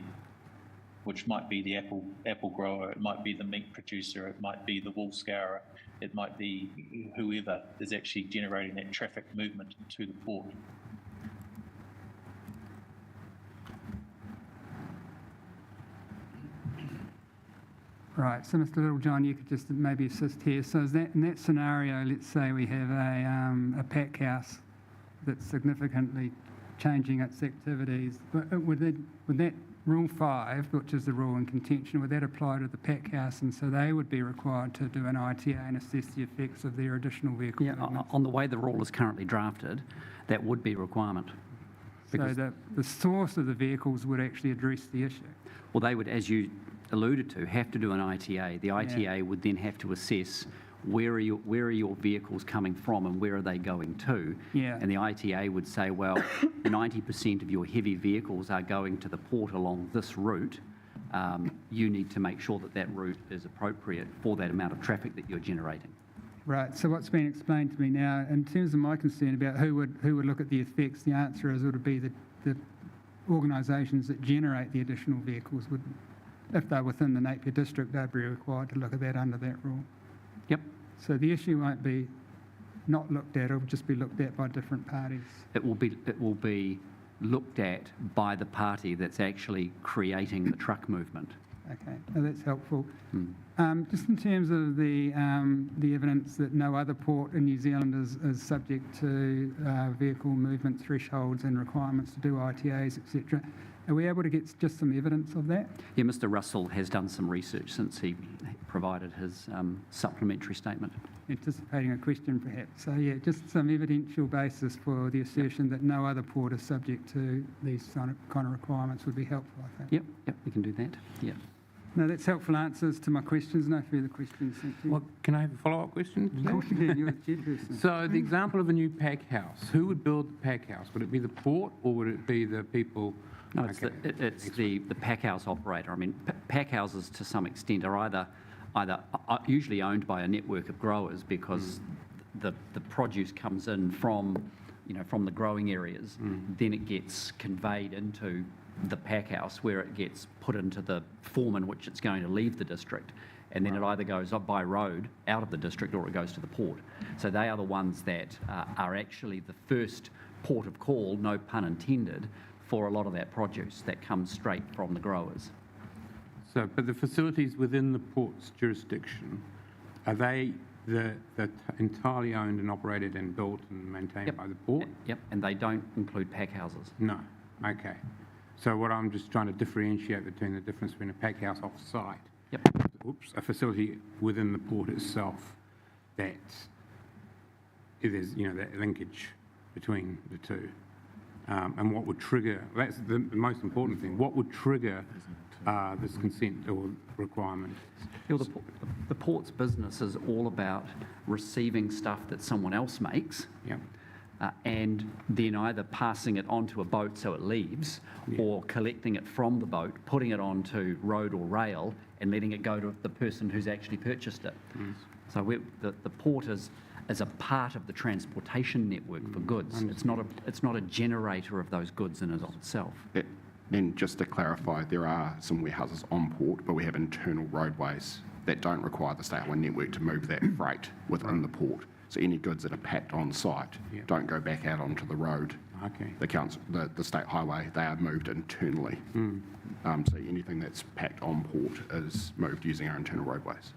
which might be the apple grower, it might be the meat producer, it might be the wool scourer, it might be whoever is actually generating that traffic movement to the port. Right, so Mr Littlejohn, you could just maybe assist here. So is that, in that scenario, let's say we have a pack house that's significantly changing its activities, but would that Rule 5, which is the rule in contention, would that apply to the pack house, and so they would be required to do an ITA and assess the effects of their additional vehicle Yeah, movements? on the way the rule is currently drafted, that would be a requirement. So the source of the vehicles would actually address the issue. Well, they would, as you alluded to, have to do an ITA. The ITA would then have to assess where are your vehicles coming from and where are they going to? Yeah. And the ITA would say, well, 90% of your heavy vehicles are going to the port along this route. You need to make sure that that route is appropriate for that amount of traffic that you're generating. Right, so what's been explained to me now, in terms of my concern about who would look at the effects, the answer is it would be the organisations that generate the additional vehicles would, if they're within the Napier district, they'd be required to look at that under that rule. Yep. So the issue won't be not looked at, it'll just be looked at by different parties. It will be looked at by the party that's actually creating the truck movement. Okay, no, that's helpful. Just in terms of the evidence that no other port in New Zealand is subject to vehicle movement thresholds and requirements to do ITAs, etc., are we able to get just some evidence of that? Yeah, Mr. Russell has done some research since he provided his supplementary statement. Anticipating a question perhaps. So yeah, just some evidential basis for the assertion that no other port is subject to these kind of requirements would be helpful, I think. Yep, we can do that. Yeah. No, that's helpful answers to my questions. No further questions, thank you. Well, can I have a follow-up question? Of course you can, you're the chairperson. So the example of a new pack house, who would build the pack house? Would it be the port or would it be the people? No, it's the pack house operator. I mean, pack houses to some extent are either usually owned by a network of growers because the produce comes in from the growing areas, then it gets conveyed into the pack house where it gets put into the form in which it's going to leave the district, and then it either goes up by road out of the district or it goes to the port. So they are the ones that are actually the first port of call, no pun intended, for a lot of that produce that comes straight from the growers. So, but the facilities within the port's jurisdiction, are they entirely owned and operated and built and maintained by the port? Yep, and they don't include pack houses. No, okay. So what I'm just trying to differentiate between the difference between a pack house off-site, a facility within the port itself, that there's that linkage between the two, and what would trigger, that's the most important thing, what would trigger this consent or requirement? The port's business is all about receiving stuff that someone else makes. Yep. And then either passing it onto a boat so it leaves, or collecting it from the boat, putting it onto road or rail, and letting it go to the person who's actually purchased it. So the port is a part of the transportation network for goods. It's not a generator of those goods in and of itself. And just to clarify, there are some warehouses on port, but we have internal roadways that don't require the State Highway network to move that freight within the port. So any goods that are packed on site don't go back out onto the road. Okay. The State Highway, they are moved internally. So anything that's packed on port is moved using our internal roadways.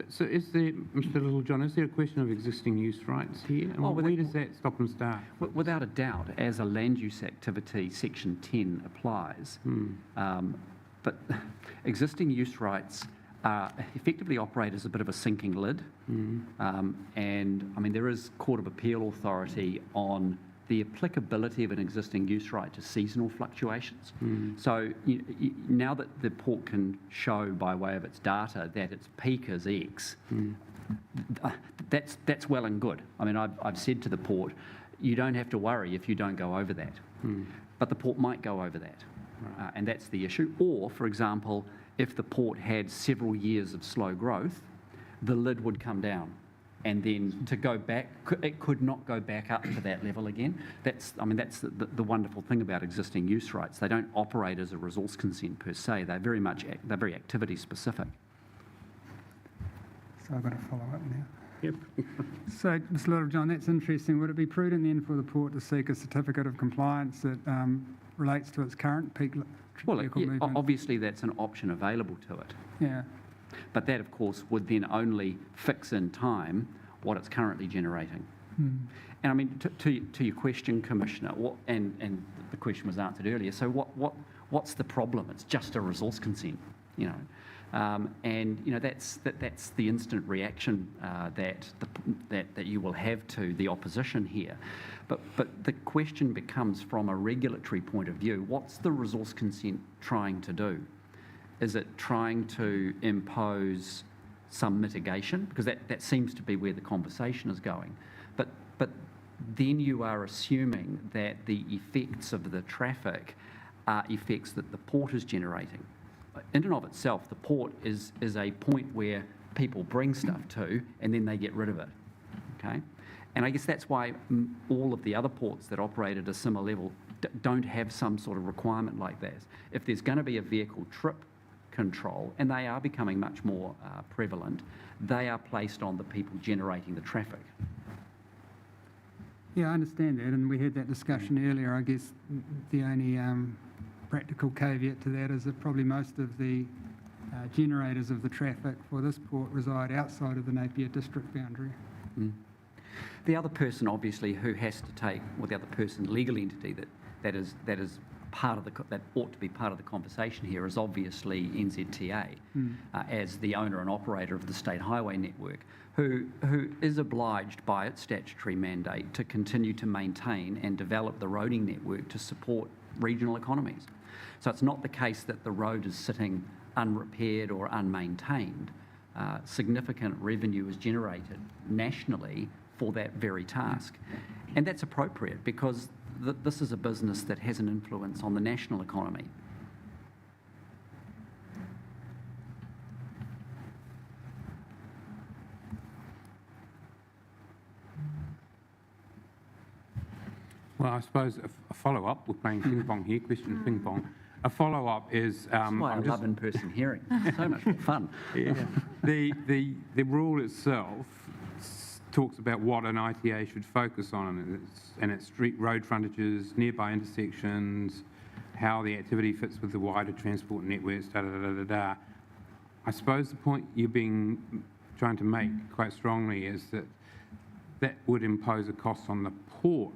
So is there, Mr. Littlejohn, is there a question of existing use rights here? And where does that stop and start? Without a doubt, as a land use activity, Section 10 applies. But existing use rights effectively operate as a bit of a sinking lid. And I mean, there is Court of Appeal authority on the applicability of an existing use right to seasonal fluctuations. So now that the port can show by way of its data that its peak is X, that's well and good. I mean, I've said to the port, you don't have to worry if you don't go over that. But the port might go over that, and that's the issue. Or, for example, if the port had several years of slow growth, the lid would come down. And then to go back, it could not go back up to that level again. That's the wonderful thing about existing use rights. They don't operate as a resource consent per se. They're very activity specific. So I've got to follow up now. Yep. So, Mr. Littlejohn, that's interesting. Would it be prudent then for the port to seek a certificate of compliance that relates to its current peak vehicle movement? Obviously that's an option available to it. Yeah. But that, of course, would then only fix in time what it's currently generating. And I mean, to your question, Commissioner, and the question was answered earlier, so what's the problem? It's just a resource consent. you know. And you know that's the instant reaction that you will have to the opposition here. But the question becomes, from a regulatory point of view, what's the resource consent trying to do? Is it trying to impose some mitigation? Because that seems to be where the conversation is going. But then you are assuming that the effects of the traffic are effects that the port is generating. In and of itself, the port is a point where people bring stuff to and then they get rid of it, okay? And I guess that's why all of the other ports that operate at a similar level don't have some sort of requirement like that. If there's going to be a vehicle trip control, and they are becoming much more prevalent, they are placed on the people generating the traffic. Yeah, I understand that, and we had that discussion earlier. I guess the only practical caveat to that is that probably most of the generators of the traffic for this port reside outside of the Napier district boundary. Mm. The other person, obviously, who has to take, or the other person, legal entity that is part of that ought to be part of the conversation here is obviously NZTA, as the owner and operator of the state highway network, who is obliged by its statutory mandate to continue to maintain and develop the roading network to support regional economies. So it's not the case that the road is sitting unrepaired or unmaintained. Significant revenue is generated nationally for that very task. And that's appropriate because this is a business that has an influence on the national economy. Well, I suppose a follow-up, we're playing ping-pong here, question ping-pong. A follow-up is... That's why I love in-person hearing. It's so much more fun. Yeah. The rule itself talks about what an ITA should focus on, and it's street road frontages, nearby intersections, how the activity fits with the wider transport networks, da-da-da-da-da. I suppose the point you're trying to make quite strongly is that would impose a cost on the port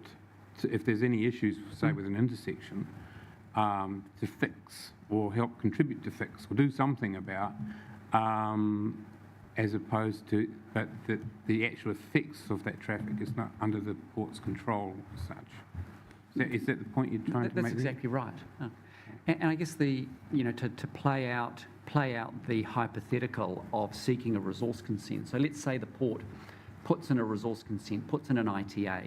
if there's any issues, say, with an intersection, to fix or help contribute to fix or do something about, as opposed to, but the actual effects of that traffic is not under the port's control as such. Is that the point you're trying to make? That's exactly right. Oh. And I guess to play out the hypothetical of seeking a resource consent. So let's say the port puts in a resource consent, puts in an ITA,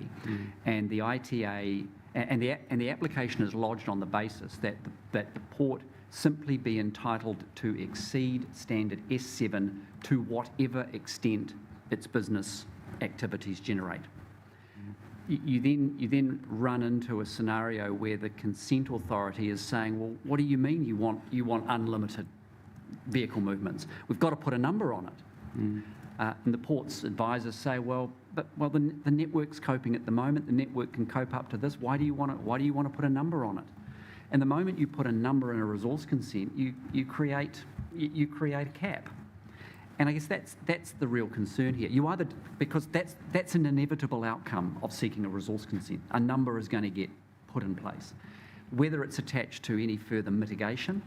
and the ITA and the application is lodged on the basis that the port simply be entitled to exceed standard S7 to whatever extent its business activities generate. You then run into a scenario where the consent authority is saying, well, what do you mean you want unlimited vehicle movements? We've got to put a number on it. And the port's advisors say, the network's coping at the moment. The network can cope up to this. Why do you want to put a number on it? And the moment you put a number in a resource consent, you create a cap. And I guess that's the real concern here. Because that's an inevitable outcome of seeking a resource consent. A number is going to get put in place, whether it's attached to any further mitigation.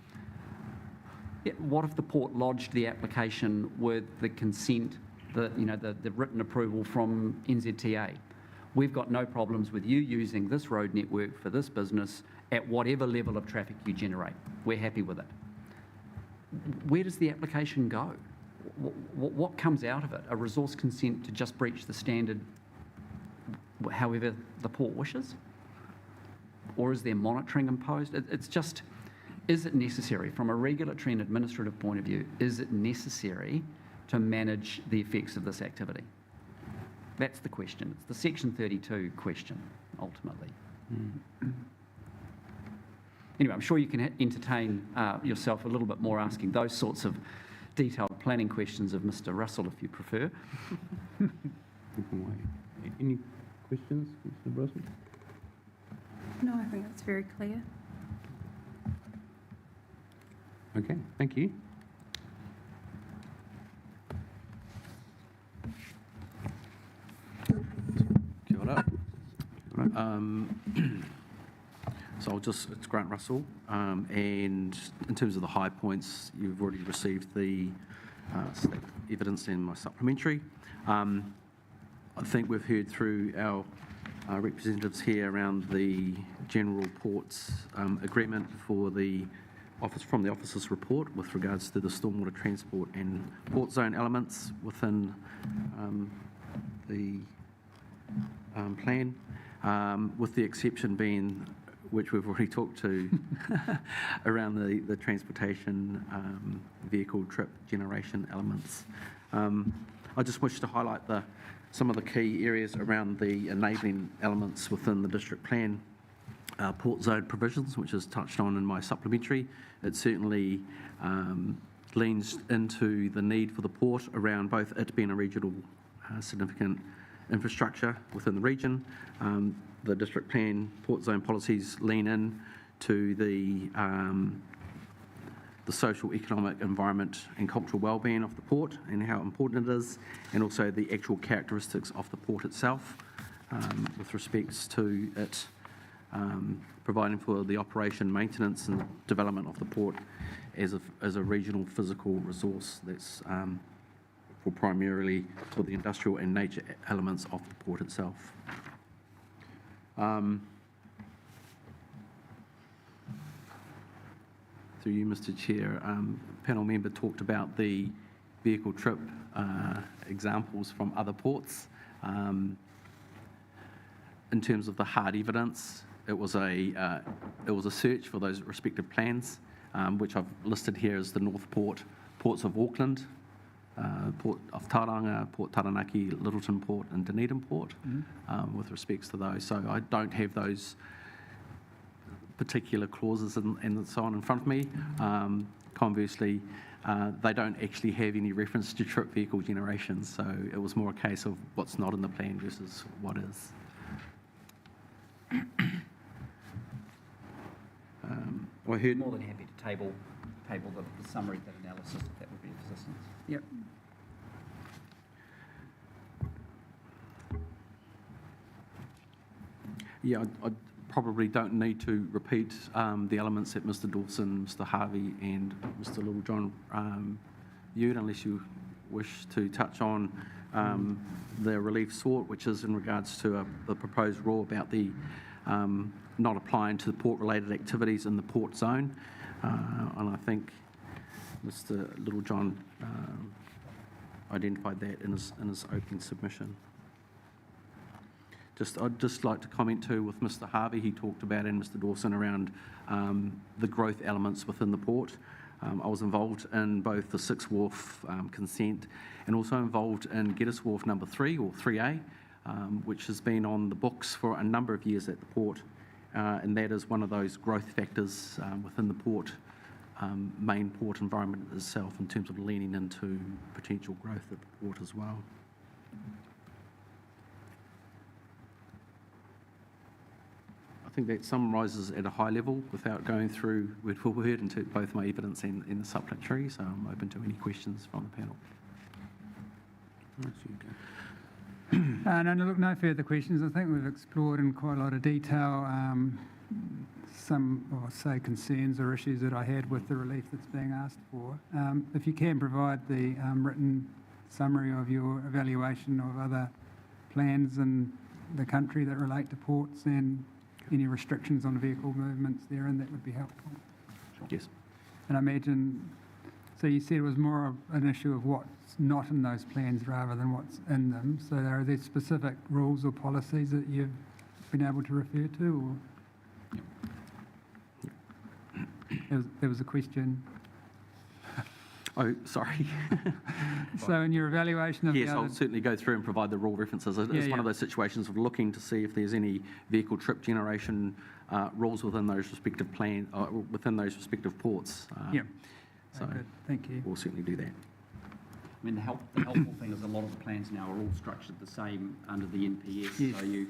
What if the port lodged the application with the consent, the written approval from NZTA? We've got no problems with you using this road network for this business at whatever level of traffic you generate. We're happy with it. Where does the application go? What comes out of it? A resource consent to just breach the standard however the port wishes? Or is there monitoring imposed? It's just... Is it necessary, from a regulatory and administrative point of view, is it necessary to manage the effects of this activity? That's the question. It's the Section 32 question, ultimately. Anyway, I'm sure you can entertain yourself a little bit more asking those sorts of detailed planning questions of Mr. Russell, if you prefer. Any questions, Mr. Russell? No, I think that's very clear. Okay, thank you. Kia ora. It's Grant Russell, and in terms of the high points, you've already received the evidence in my supplementary. I think we've heard through our representatives here around the General Ports agreement for the officer's report with regards to the stormwater transport and port zone elements within the plan, with the exception being, which we've already talked to, around the transportation vehicle trip generation elements. I just wish to highlight some of the key areas around the enabling elements within the district plan. Port zone provisions, which is touched on in my supplementary. It certainly leans into the need for the port around both it being a regional significant infrastructure within the region. The district plan port zone policies lean in to the social, economic, environment and cultural wellbeing of the port and how important it is, and also the actual characteristics of the port itself with respects to it providing for the operation, maintenance and development of the port as a regional physical resource that's primarily for the industrial and nature elements of the port itself. Through you, Mr. Chair, panel member talked about the vehicle trip examples from other ports. In terms of the hard evidence, it was a search for those respective plans, which I've listed here as the North Port, Ports of Auckland, Port of Tauranga, Port Taranaki, Littleton Port and Dunedin Port, with respects to those. So I don't have those particular clauses and so on in front of me. Conversely, they don't actually have any reference to trip vehicle generation, so it was more a case of what's not in the plan versus what is. I heard More than happy to table the summary of that analysis, if that would be of assistance. Yep. Yeah, I probably don't need to repeat the elements that Mr. Dawson, Mr. Harvey and Mr. Littlejohn viewed, unless you wish to touch on the relief sought, which is in regards to the proposed rule about the not applying to the port-related activities in the port zone. And I think Mr. Littlejohn identified that in his opening submission. I'd just like to comment too with Mr. Harvey, he talked about, and Mr. Dawson around the growth elements within the port. I was involved in both the Sixth Wharf consent and also involved in Geddes Wharf number 3 or 3A, which has been on the books for a number of years at the port. And that is one of those growth factors within the port, main port environment itself, in terms of leaning into potential growth at the port as well. I think that summarises at a high level without going through word for word into both my evidence and the supplementary, so I'm open to any questions from the panel. No further questions. I think we've explored in quite a lot of detail some, or say, concerns or issues that I had with the relief that's being asked for. If you can provide the written summary of your evaluation of other plans in the country that relate to ports and any restrictions on vehicle movements there, and that would be helpful. Yes. And I imagine, so you said it was more of an issue of what's not in those plans rather than what's in them. So are there specific rules or policies that you've been able to refer to? Or there was a question. Oh, sorry. So in your evaluation of yes, I'll certainly go through and provide the rule references. It's one of those situations of looking to see if there's any vehicle trip generation rules within those respective within those respective ports. So good. Thank you. We'll certainly do that. I mean, the helpful thing is a lot of the plans now are all structured the same under the NPS. Yes. So you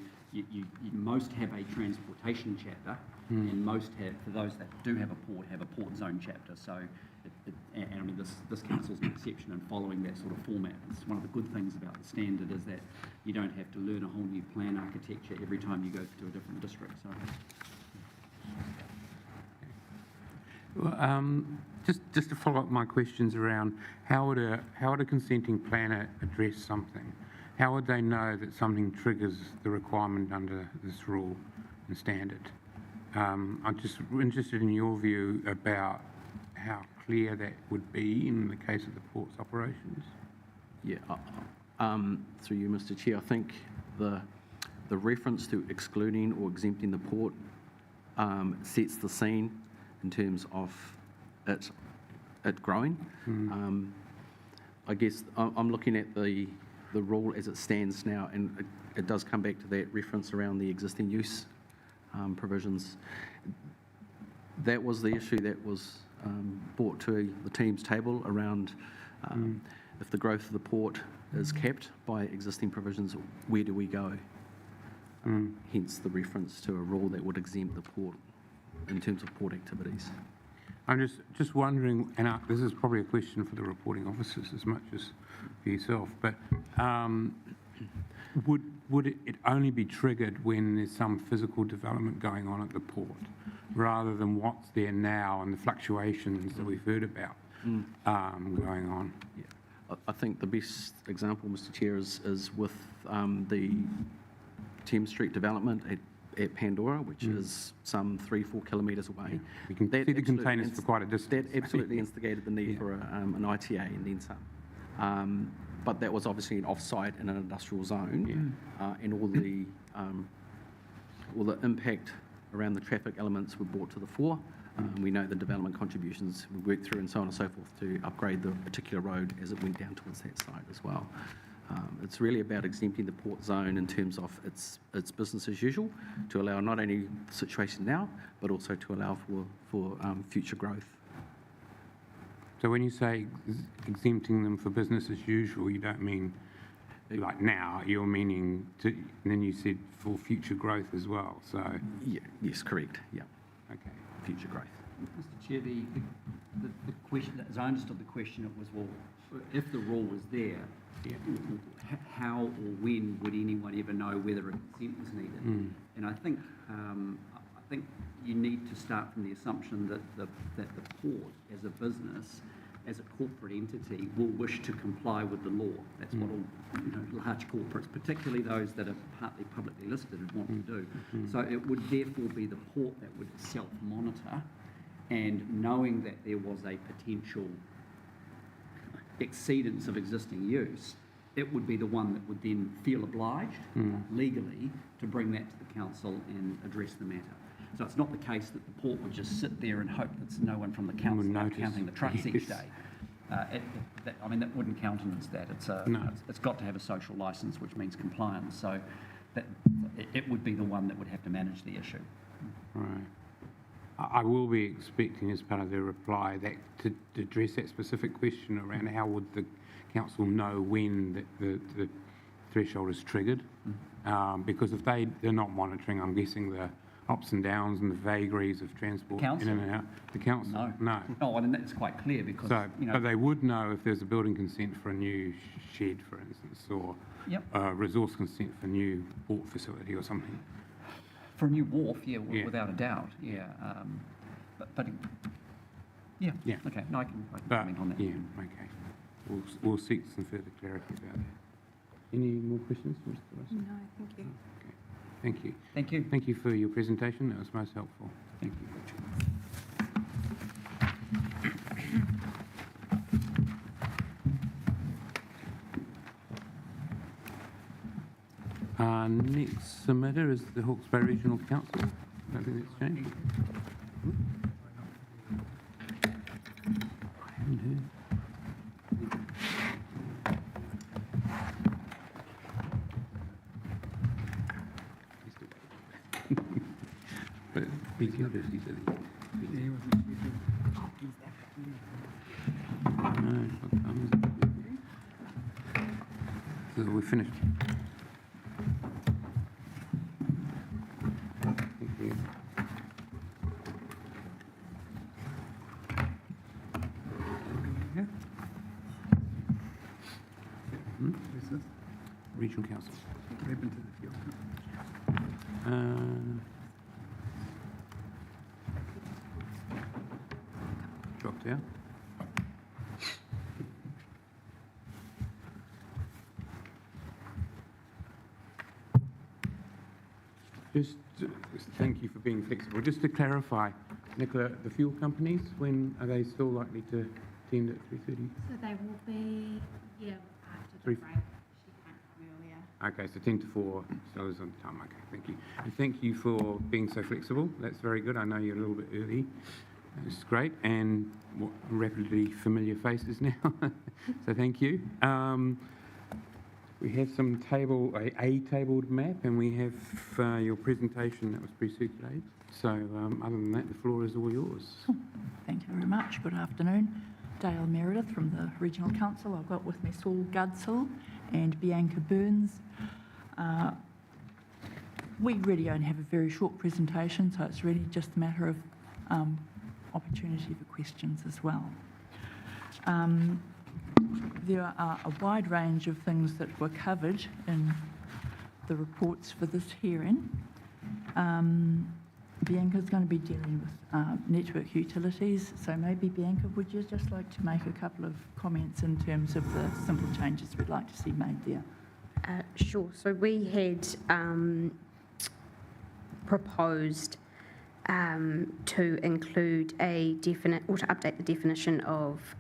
most have a transportation chapter, and most have, for those that do have a port zone chapter. So, and I mean, this council's an exception in following that sort of format. It's one of the good things about the standard is that you don't have to learn a whole new plan architecture every time you go to a different district. So. Just to follow up my questions around how would a consenting planner address something? How would they know that something triggers the requirement under this rule and standard? I'm just interested in your view about how clear that would be in the case of the port's operations. Yeah, through you, Mr. Chair, I think the reference to excluding or exempting the port sets the scene in terms of it growing. I guess I'm looking at the rule as it stands now, and it does come back to that reference around the existing use provisions. That was the issue that was brought to the team's table around if the growth of the port is capped by existing provisions, where do we go? Hence the reference to a rule that would exempt the port in terms of port activities. I'm just wondering, and this is probably a question for the reporting officers as much as for yourself, but would it only be triggered when there's some physical development going on at the port, rather than what's there now and the fluctuations that we've heard about going on? Yeah. I think the best example, Mr. Chair, is with the Thames Street development at Pandora, which is some 3-4 kilometres away. We can see the containers for quite a distance. That absolutely instigated the need for an ITA and then some. But that was obviously an offsite in an industrial zone, and all the impact around the traffic elements were brought to the fore. We know the development contributions we worked through and so on and so forth to upgrade the particular road as it went down towards that site as well. It's really about exempting the port zone in terms of its business as usual, to allow not only the situation now, but also to allow for future growth. So when you say exempting them for business as usual, you don't mean like now, you're meaning to, and then you said for future growth as well, so... Yeah, yes, correct, yeah. Okay. Future growth. Mr Chair, the question, as I understood the question, it was, well, if the rule was there, how or when would anyone ever know whether a consent was needed? And I think you need to start from the assumption that the port, as a business, as a corporate entity, will wish to comply with the law. That's what all large corporates, particularly those that are partly publicly listed, would want to do. So it would therefore be the port that would self-monitor, and knowing that there was a potential exceedance of existing use, it would be the one that would then feel obliged legally to bring that to the council and address the matter. So it's not the case that the port would just sit there and hope that no one from the council are counting the trucks each day. That wouldn't countenance that. It's got to have a social licence, which means compliance. So it would be the one that would have to manage the issue. Right. I will be expecting, as part of the reply, that to address that specific question around how would the council know when the threshold is triggered, because if they're not monitoring, I'm guessing the ups and downs and the vagaries of transport in and out. The council? No. Oh, and that's quite clear because, But they would know if there's a building consent for a new shed, for instance, or a resource consent for a new port facility or something. For a new wharf, without a doubt, but okay, no, I can comment on that. Yeah, okay. We'll seek some further clarity about that. Any more questions, Mr. Russell? No, thank you. Okay, thank you. Thank you. Thank you for your presentation. That was most helpful. Thank you. Our next submitter is the Hawke's Bay Regional Council. I don't think that's changed. I haven't heard. But he's the other, he said so we're finished. Thank you. Regional Council. dropped out. Just, thank you for being flexible. Just to clarify, Nicola, the fuel companies, when are they still likely to attend at 3:30? So they will be, after Three- the break. She can't come earlier. Okay, so 10 to 4, still is on time. Okay, thank you. And thank you for being so flexible. That's very good. I know you're a little bit early. It's great, and rapidly familiar faces now. So thank you. We have some a tabled map, and we have your presentation that was pre-circulated. So other than that, the floor is all yours. Thank you very much. Good afternoon. Dale Meredith from the Regional Council. I've got with me Saul Gudsall and Bianca Burns. We really only have a very short presentation, so it's really just a matter of opportunity for questions as well. There are a wide range of things that were covered in the reports for this hearing. Bianca's going to be dealing with network utilities, so maybe Bianca, would you just like to make a couple of comments in terms of the simple changes we'd like to see made there? Sure. So we had proposed to include or to update the definition of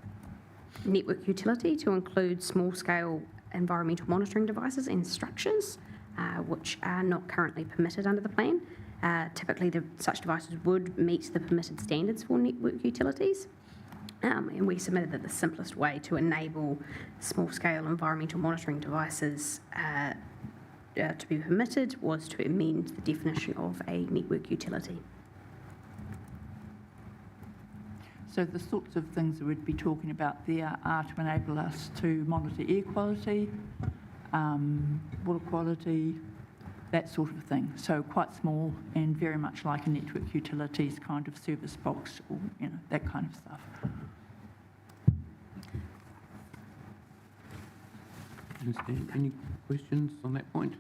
network utility to include small-scale environmental monitoring devices and structures, which are not currently permitted under the plan. Typically, such devices would meet the permitted standards for network utilities. And we submitted that the simplest way to enable small-scale environmental monitoring devices to be permitted was to amend the definition of a network utility. So the sorts of things that we'd be talking about there are to enable us to monitor air quality, water quality, that sort of thing. So quite small and very much like a network utilities kind of service box, or that kind of stuff. Understand. Any questions on that point?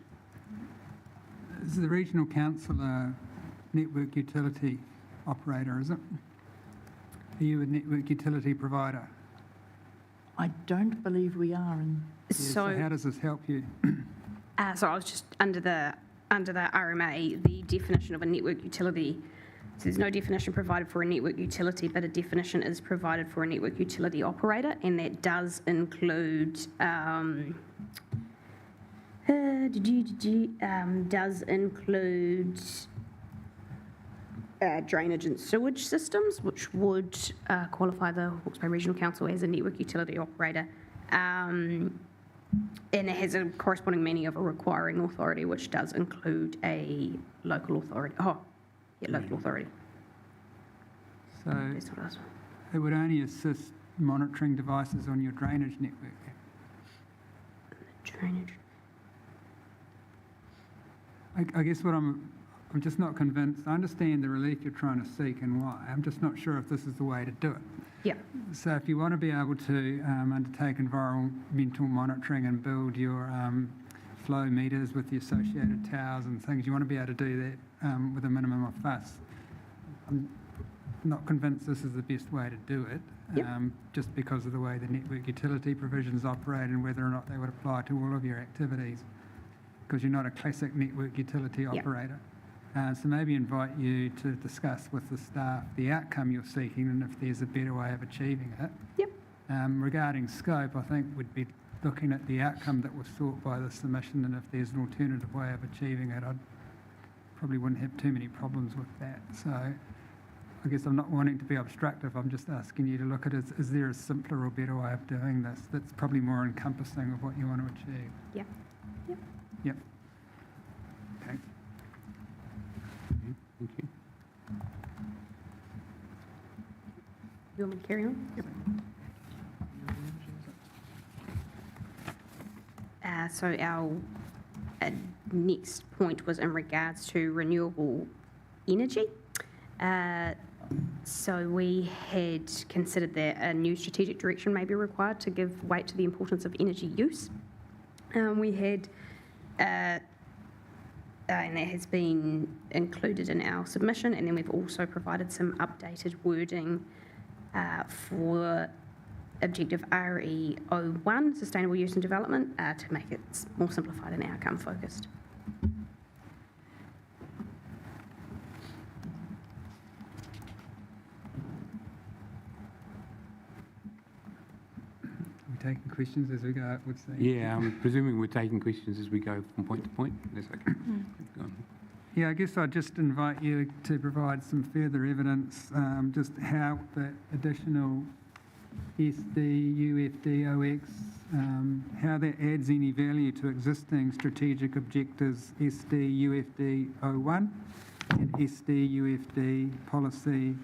Is the regional council a network utility operator, is it? Are you a network utility provider? I don't believe we are. So how does this help you? So I was just under the RMA, the definition of a network utility. So there's no definition provided for a network utility, but a definition is provided for a network utility operator, and that does include drainage and sewage systems, which would qualify the Hawke's Bay Regional Council as a network utility operator. And it has a corresponding meaning of a requiring authority, which does include a local authority. Local authority. So That's what I was. it would only assist monitoring devices on your drainage network. Drainage. I guess what I'm just not convinced. I understand the relief you're trying to seek and why. I'm just not sure if this is the way to do it. Yeah. So if you want to be able to undertake environmental monitoring and build your flow meters with the associated towers and things, you want to be able to do that with a minimum of fuss. I'm not convinced this is the best way to do it, just because of the way the network utility provisions operate and whether or not they would apply to all of your activities, because you're not a classic network utility operator. So maybe invite you to discuss with the staff the outcome you're seeking and if there's a better way of achieving it. Yep. Regarding scope, I think we'd be looking at the outcome that was sought by the submission, and if there's an alternative way of achieving it, I probably wouldn't have too many problems with that. So I guess I'm not wanting to be obstructive. I'm just asking you to look at is there a simpler or better way of doing this that's probably more encompassing of what you want to achieve? Yep. Yep. Yep. Okay. Thank you. You want me to carry on? Yep. So our next point was in regards to renewable energy. So we had considered that a new strategic direction may be required to give weight to the importance of energy use. We had, and that has been included in our submission, and then we've also provided some updated wording for objective RE01, sustainable use and development, to make it more simplified and outcome focused. We're taking questions as we go, I would say. Yeah, I'm presuming we're taking questions as we go from point to point. That's okay. Go on. Yeah, I guess I'd just invite you to provide some further evidence, just how the additional SD, UFD, OX, how that adds any value to existing strategic objectives SD, UFD 01 and SD, UFD policy.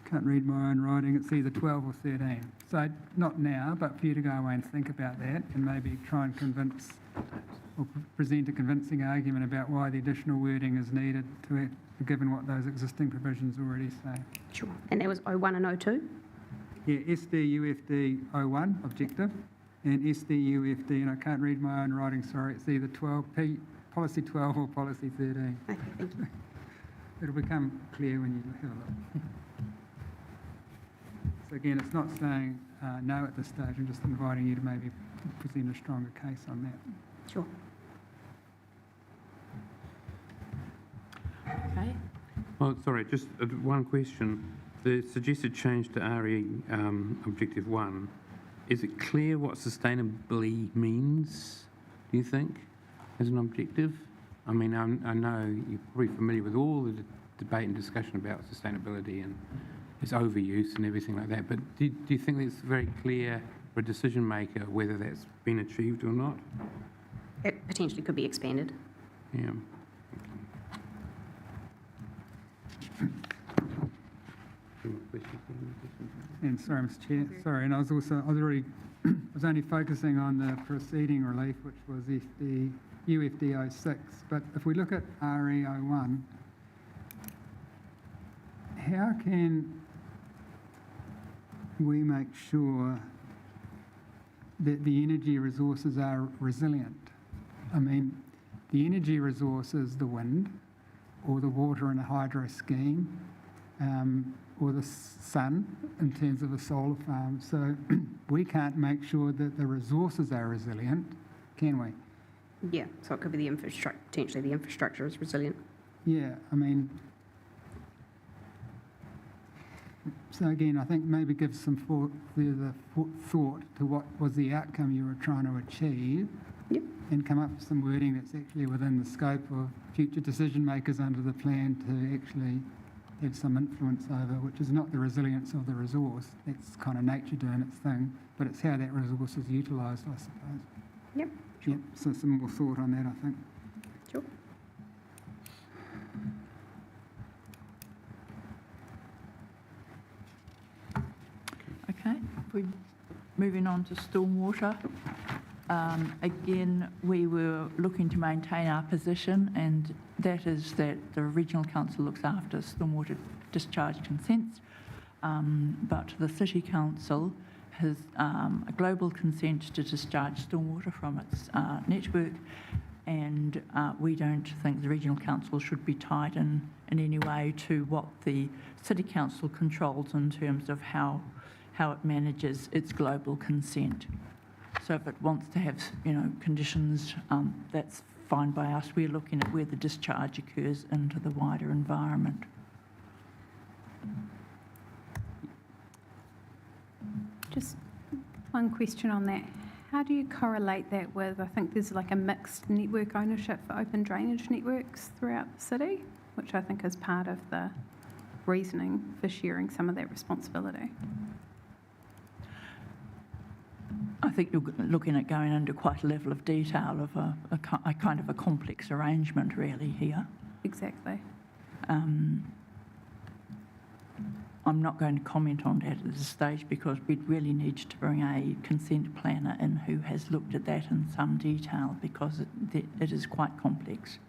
Can't read my own writing, it's either 12 or 13. So not now, but for you to go away and think about that and maybe try and convince or present a convincing argument about why the additional wording is needed to given what those existing provisions already say. Sure. And that was 01 and 02? Yeah, SD UFD 01 objective and SD UFD, and I can't read my own writing, sorry, it's either 12P, policy 12 or policy 13. Okay, thank you. It'll become clear when you have a look. So again, it's not saying no at this stage, I'm just inviting you to maybe present a stronger case on that. Sure. Okay. Oh, sorry, just one question. The suggested change to RE Objective 1, is it clear what sustainably means, do you think, as an objective? I mean, I know you're probably familiar with all the debate and discussion about sustainability and its overuse and everything like that, but do you think it's very clear for a decision maker whether that's been achieved or not? It potentially could be expanded. Yeah. And sorry, Mr. Chair, sorry, and I was only focusing on the preceding relief, which was UFD 06, but if we look at RE 01, how can we make sure that the energy resources are resilient? I mean, the energy resources, the wind, or the water in a hydro scheme, or the sun in terms of a solar farm. So we can't make sure that the resources are resilient, can we? Yeah, so it could be the infrastructure, potentially the infrastructure is resilient. Yeah, I mean, so again, I think maybe give some further thought to what was the outcome you were trying to achieve. Yep. And come up with some wording that's actually within the scope of future decision makers under the plan to actually have some influence over, which is not the resilience of the resource, that's kind of nature doing its thing, but it's how that resource is utilised, I suppose. Yep. Yep, so some more thought on that, I think. Sure. Okay, we're moving on to stormwater. Again, we were looking to maintain our position, and that is that the Regional Council looks after stormwater discharge consents, but the City Council has a global consent to discharge stormwater from its network, and we don't think the Regional Council should be tied in any way to what the City Council controls in terms of how it manages its global consent. So if it wants to have, conditions, that's fine by us. We're looking at where the discharge occurs into the wider environment. Just one question on that. How do you correlate that with, I think there's like a mixed network ownership for open drainage networks throughout the city, which I think is part of the reasoning for sharing some of that responsibility? I think you're looking at going into quite a level of detail of a kind of a complex arrangement really here. Exactly. I'm not going to comment on that at this stage because we'd really need to bring a consent planner in who has looked at that in some detail because it is quite complex.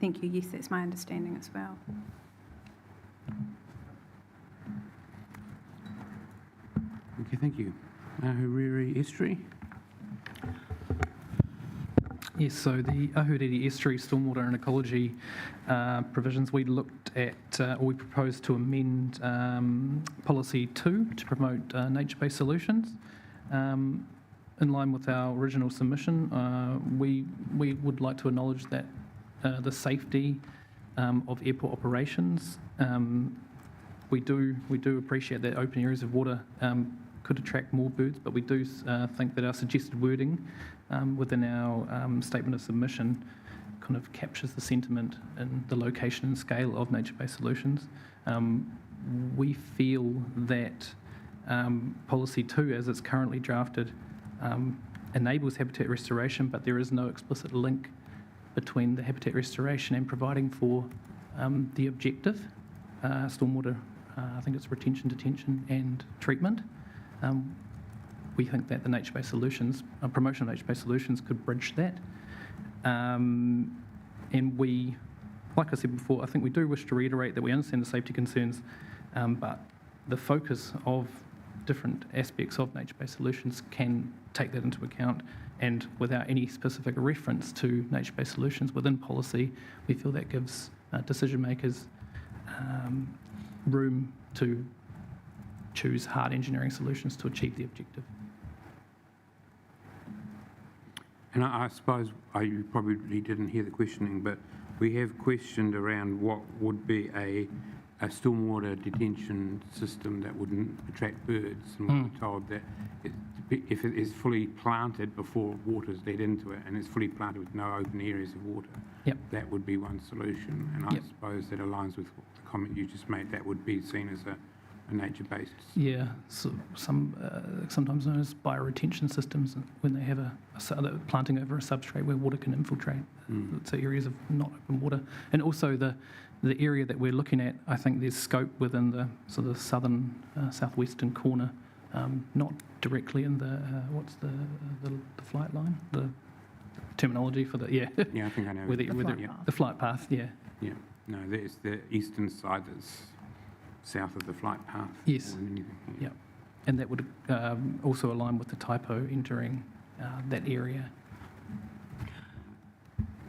Thank you. Yes, that's my understanding as well. Okay, thank you. Hariri Estri. Yes, so the Ahuriri Estuary Stormwater and Ecology provisions, we looked at, or we proposed to amend Policy 2 to promote nature-based solutions. In line with our original submission, we would like to acknowledge that the safety of airport operations, we do appreciate that open areas of water could attract more birds, but we do think that our suggested wording within our statement of submission kind of captures the sentiment and the location and scale of nature-based solutions. We feel that Policy 2, as it's currently drafted, enables habitat restoration, but there is no explicit link between the habitat restoration and providing for the objective, stormwater, I think it's retention, detention and treatment. We think that the nature-based solutions, promotion of nature-based solutions could bridge that. And we, like I said before, I think we do wish to reiterate that we understand the safety concerns, but the focus of different aspects of nature-based solutions can take that into account, and without any specific reference to nature-based solutions within policy, we feel that gives decision makers room to choose hard engineering solutions to achieve the objective. And I suppose you probably didn't hear the questioning, but we have questioned around what would be a stormwater detention system that wouldn't attract birds, and we were told that if it is fully planted before water's let into it, and it's fully planted with no open areas of water, that would be one solution. And I suppose that aligns with the comment you just made, that would be seen as a nature-based. Yeah, so sometimes known as bioretention systems, when they have a planting over a substrate where water can infiltrate. So areas of not open water. And also the area that we're looking at, I think there's scope within the sort of southern, southwestern corner, not directly in the, what's the flight line? The terminology for the, Yeah, I think I know. The flight path, yeah. Yeah, no, there's the eastern side that's south of the flight path. Yes. Yeah. And that would also align with the typo entering that area.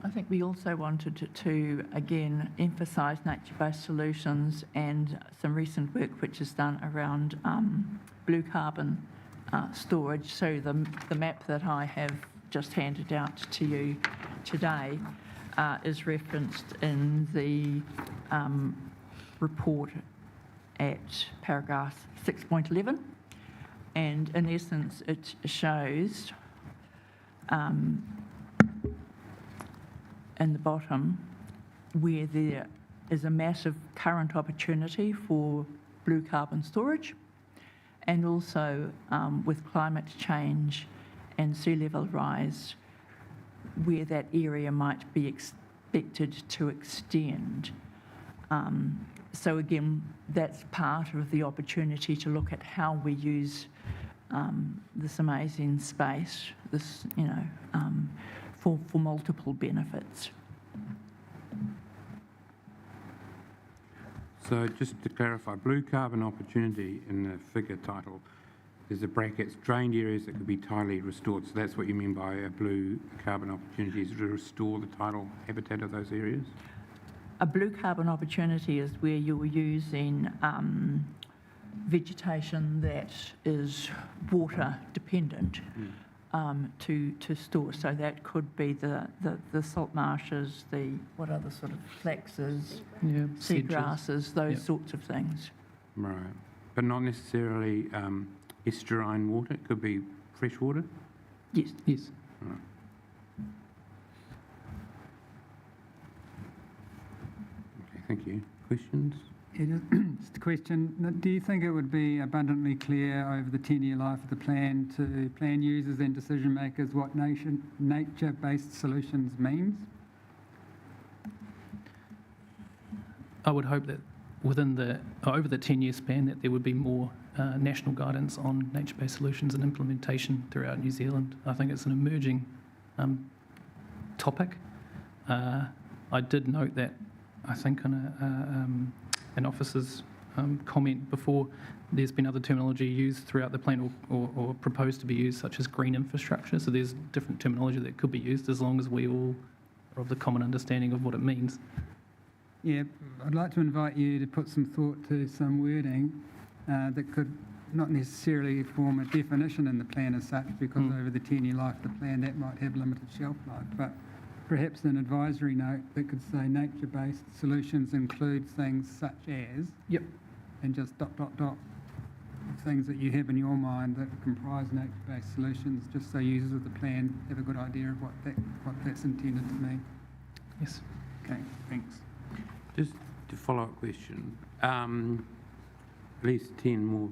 I think we also wanted to again emphasise nature-based solutions and some recent work which is done around blue carbon storage. So the map that I have just handed out to you today is referenced in the report at paragraph 6.11, and in essence it shows in the bottom where there is a massive current opportunity for blue carbon storage, and also with climate change and sea level rise, where that area might be expected to extend. So again, that's part of the opportunity to look at how we use this amazing space, this, for multiple benefits. So just to clarify, blue carbon opportunity in the figure title, there's the brackets, drained areas that could be tidally restored. So that's what you mean by a blue carbon opportunity, is to restore the tidal habitat of those areas? A blue carbon opportunity is where you're using vegetation that is water dependent to store. So that could be the salt marshes, what other sort of flaxes, seagrasses, those sorts of things. Right, but not necessarily estuarine water. It could be fresh water. Yes. Yes. Right. Thank you. Questions? Just a question. Do you think it would be abundantly clear over the 10-year life of the plan to plan users and decision makers what nature-based solutions means? I would hope that within over the 10-year span that there would be more national guidance on nature-based solutions and implementation throughout New Zealand. I think it's an emerging topic. I did note that I think on an officer's comment before. There's been other terminology used throughout the plan or proposed to be used, such as green infrastructure. So there's different terminology that could be used as long as we all are of the common understanding of what it means. Yeah, I'd like to invite you to put some thought to some wording that could not necessarily form a definition in the plan as such, because over the 10-year life of the plan that might have limited shelf life, but perhaps an advisory note that could say nature-based solutions include things such as, and just ... things that you have in your mind that comprise nature-based solutions, just so users of the plan have a good idea of what that's intended to mean. Yes. Okay, thanks. Just to follow up question, at least 10, more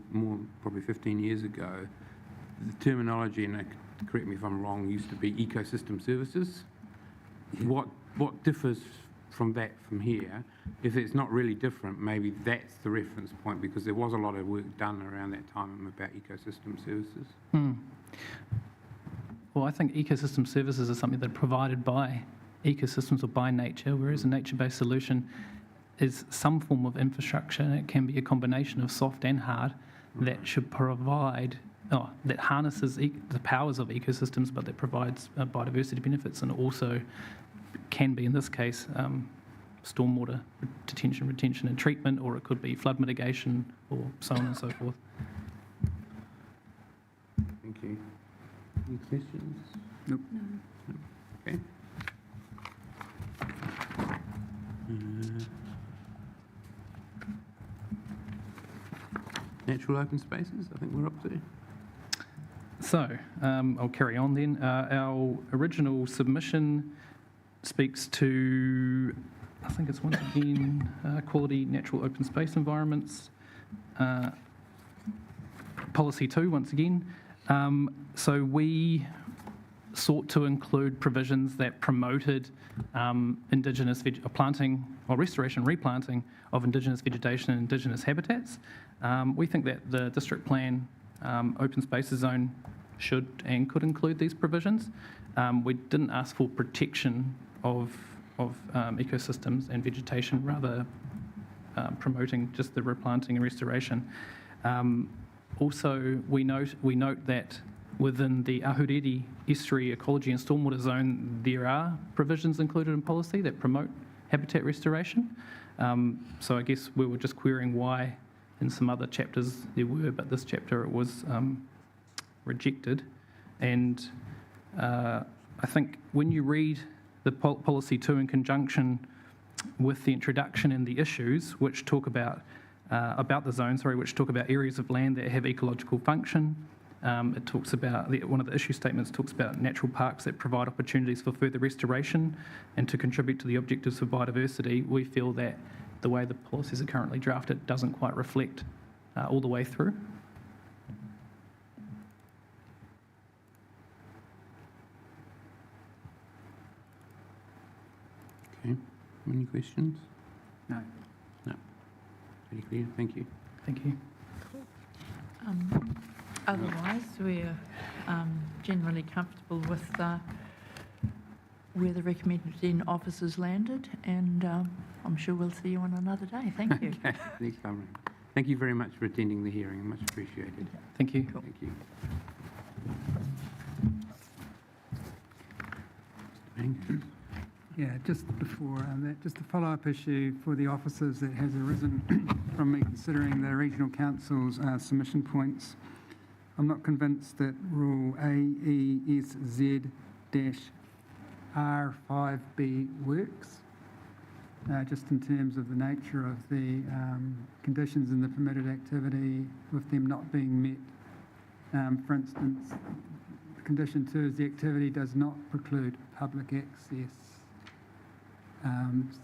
probably 15 years ago, the terminology, and correct me if I'm wrong, used to be ecosystem services. What differs from that from here? If it's not really different, maybe that's the reference point, because there was a lot of work done around that time about ecosystem services. Well, I think ecosystem services are something that are provided by ecosystems or by nature, whereas a nature-based solution is some form of infrastructure, and it can be a combination of soft and hard that should provide, that harnesses the powers of ecosystems, but that provides biodiversity benefits, and also can be, in this case, stormwater detention, retention and treatment, or it could be flood mitigation, or so on and so forth. Thank you. Any questions? Nope. No. Okay. Natural open spaces, I think we're up to. So, I'll carry on then. Our original submission speaks to, I think it's once again, quality natural open space environments. Policy 2, once again. So we sought to include provisions that promoted Indigenous planting or restoration, replanting of Indigenous vegetation and Indigenous habitats. We think that the district plan open spaces zone should and could include these provisions. We didn't ask for protection of ecosystems and vegetation, rather promoting just the replanting and restoration. Also, we note that within the Ahuriri Estuary Ecology and Stormwater Zone, there are provisions included in policy that promote habitat restoration. So I guess we were just querying why in some other chapters there were, but this chapter it was rejected. And I think when you read the Policy 2 in conjunction with the introduction and the issues which talk about the zone, which talk about areas of land that have ecological function. It talks about, one of the issue statements talks about natural parks that provide opportunities for further restoration and to contribute to the objectives for biodiversity. We feel that the way the policies are currently drafted doesn't quite reflect all the way through. Okay, any questions? No. No. Very clear, thank you. Thank you. Otherwise, we're generally comfortable with where the recommended officers landed, and I'm sure we'll see you on another day. Thank you. Okay, next time. Thank you very much for attending the hearing, much appreciated. Thank you. Thank you. Yeah, just before that, just a follow-up issue for the officers that has arisen from me considering the Regional Council's submission points. I'm not convinced that Rule AESZ-R5B works, just in terms of the nature of the conditions in the permitted activity with them not being met. For instance, condition 2 is the activity does not preclude public access.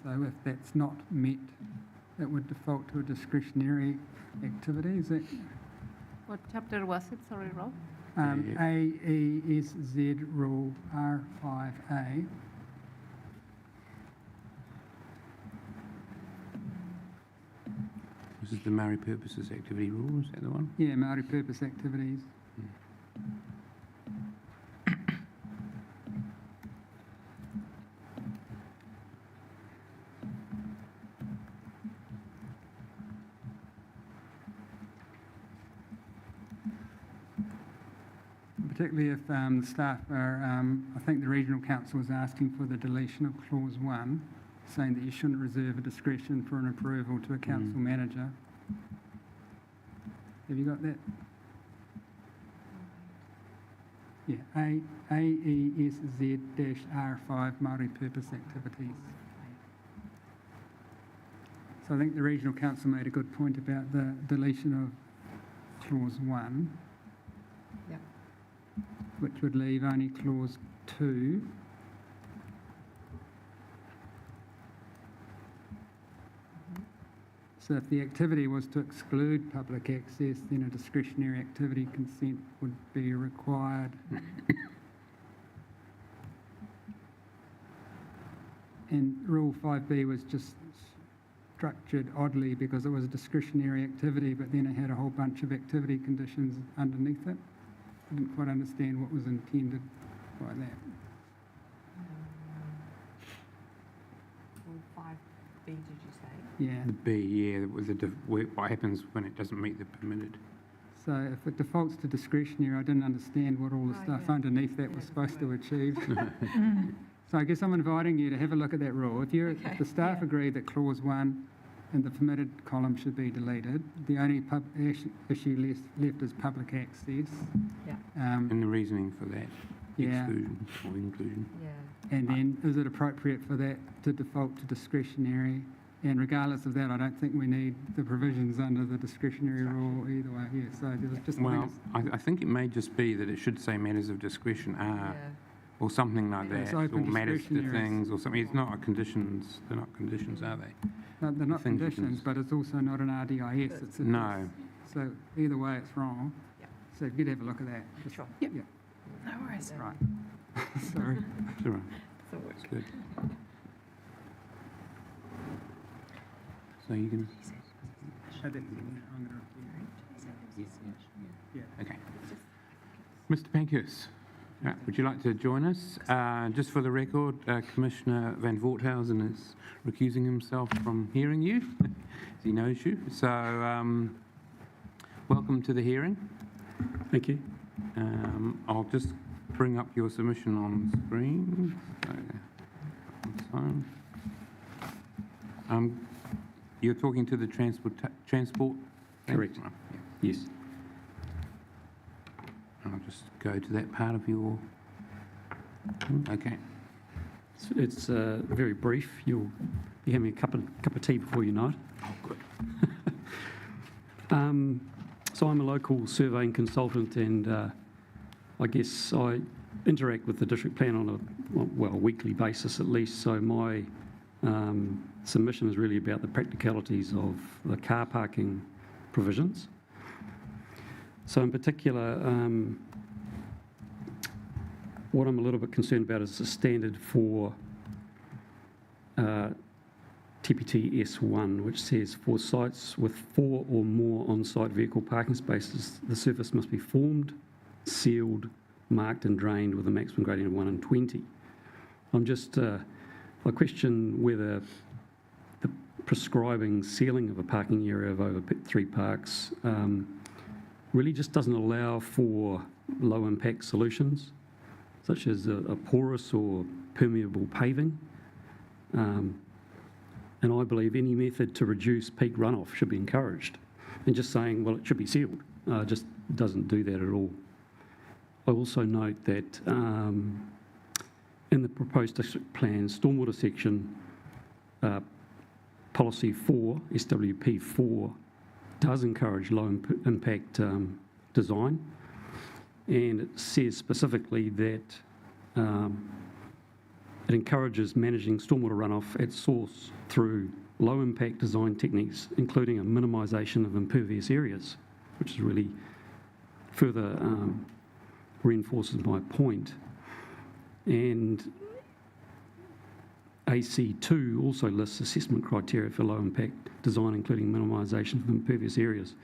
So if that's not met, it would default to a discretionary activity. Is that What chapter was it? Sorry, Rob. AESZ Rule R5A? This is the Maori Purposes Activity Rule, is that the one? Yeah, Maori purpose activities. particularly if the staff are, I think the regional council was asking for the deletion of clause 1, saying that you shouldn't reserve a discretion for an approval to a council manager. Have you got that? Yeah, AESZ-R5 multi-purpose activities. So I think the regional council made a good point about the deletion of clause 1. Yep. Which would leave only clause 2. So if the activity was to exclude public access, then a discretionary activity consent would be required. And Rule 5B was just structured oddly because it was a discretionary activity, but then it had a whole bunch of activity conditions underneath it. I didn't quite understand what was intended by that. Rule 5B, did you say? Yeah. The B, yeah, what happens when it doesn't meet the permitted. So if it defaults to discretionary, I didn't understand what all the stuff underneath that was supposed to achieve. So I guess I'm inviting you to have a look at that rule. If the staff agree that clause 1 and the permitted column should be deleted, the only issue left is public access. Yeah. And the reasoning for that Yeah. exclusion or inclusion. Yeah. And then is it appropriate for that to default to discretionary? And regardless of that, I don't think we need the provisions under the discretionary rule either way. Yeah, so there's just Well, I think it may just be that it should say matters of discretion are, or something like It's that, or open matters to discretionary. things, or something. It's not a conditions, they're not conditions, are they? No, they're not Things you conditions, can- but it's also not an RDIS. It's a No. So either way, it's wrong. So if you'd have a look at that. Just- Sure. Yeah, No worries. right. Sorry. It's all right. It's good. So you can... Okay. Mr. Pankhurst, would you like to join us? Just for the record, Commissioner Van Voorthausen is recusing himself from hearing you, as he knows you. So, welcome to the hearing. Thank you. I'll just bring up your submission on screen. You're talking to the transport? Correct. Right, yeah. Yes. I'll just go to that part of your... Okay. It's very brief. You'll be having a cup of tea before you know it. Oh, good. So I'm a local surveying consultant, and I guess I interact with the district plan on a weekly basis at least. So my submission is really about the practicalities of the car parking provisions. So in particular, what I'm a little bit concerned about is the standard for pt2 which says for sites with 4 or more on-site vehicle parking spaces, the surface must be formed, sealed, marked and drained with a maximum gradient of 1 in 20. I question whether the prescribing sealing of a parking area of over 3 parks really just doesn't allow for low-impact solutions, such as a porous or permeable paving. And I believe any method to reduce peak runoff should be encouraged. And just saying, well, it should be sealed, just doesn't do that at all. I also note that in the proposed district plan stormwater section, policy 4, SWP 4, does encourage low impact design, and it says specifically that it encourages managing stormwater runoff at source through low impact design techniques, including a minimisation of impervious areas, which is really further reinforces my point. And AC2 also lists assessment criteria for low impact design, including minimisation of impervious areas.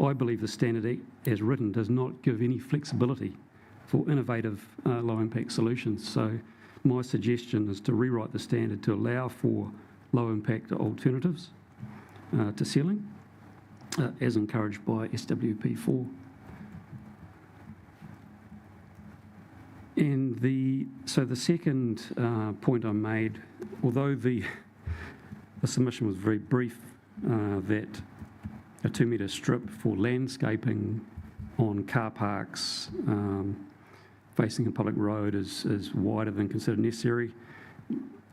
I believe the standard as written does not give any flexibility for innovative low impact solutions. So my suggestion is to rewrite the standard to allow for low impact alternatives to sealing, as encouraged by SWP 4. And so the second point I made, although the submission was very brief, that a 2-metre strip for landscaping on car parks facing a public road is wider than considered necessary.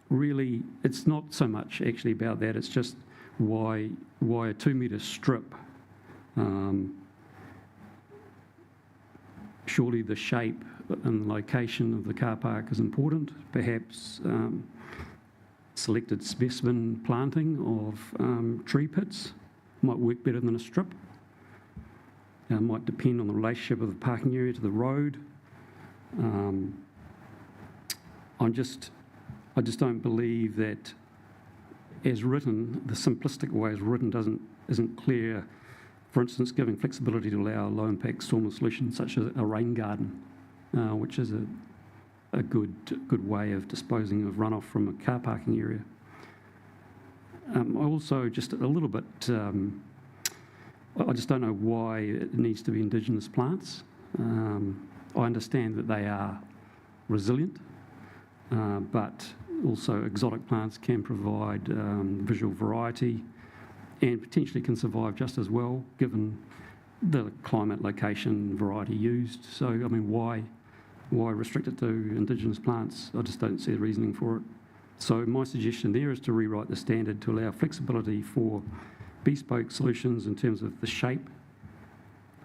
Really, it's not so much actually about that, it's just why a 2-metre strip. Surely the shape and location of the car park is important. Perhaps selected specimen planting of tree pits might work better than a strip. Might depend on the relationship of the parking area to the road. I just don't believe that, as written, the simplistic way as written isn't clear. For instance, giving flexibility to allow low-impact stormwater solutions such as a rain garden, which is a good way of disposing of runoff from a car parking area. I also just a little bit. I just don't know why it needs to be Indigenous plants. I understand that they are resilient, but also exotic plants can provide visual variety and potentially can survive just as well given the climate, location, variety used. So, I mean, why restrict it to Indigenous plants? I just don't see the reasoning for it. So my suggestion there is to rewrite the standard to allow flexibility for bespoke solutions in terms of the shape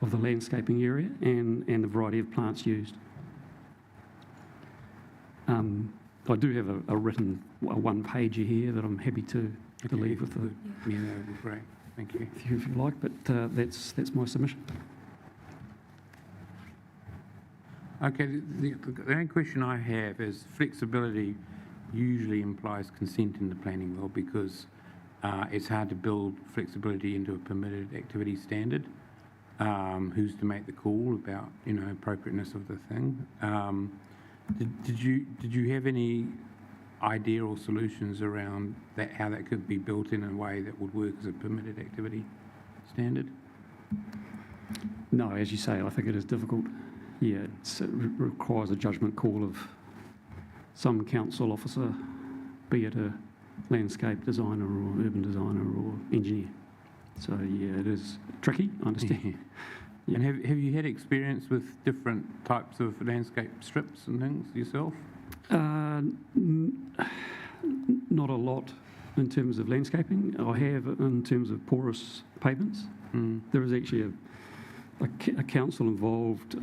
of the landscaping area and the variety of plants used. I do have a written one-pager here that I'm happy to leave with the. Yeah, that would be great. Thank you. If you like, but that's my submission. Okay, the only question I have is flexibility usually implies consent in the planning law because it's hard to build flexibility into a permitted activity standard. Who's to make the call about appropriateness of the thing? Did you have any idea or solutions around that, how that could be built in a way that would work as a permitted activity standard? No, as you say, I think it is difficult. Yeah, it requires a judgment call of some council officer, be it a landscape designer or urban designer or engineer. So yeah, it is tricky, I understand. Yeah. And have you had experience with different types of landscape strips and things yourself? Not a lot in terms of landscaping. I have in terms of porous pavements. There is actually a council-involved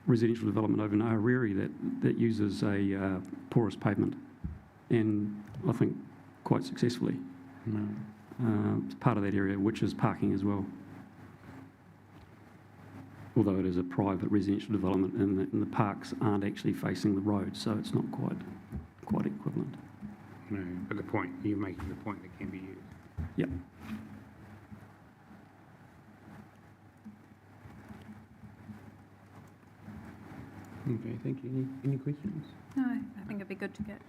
residential development over in Napier that uses a porous pavement, and I think quite successfully. It's part of that area, which is parking as well. Although it is a private residential development and the parks aren't actually facing the road, so it's not quite equivalent. No, but you're making the point that can be used. Yep. Okay, thank you. Any questions? No, I think it'd be good to get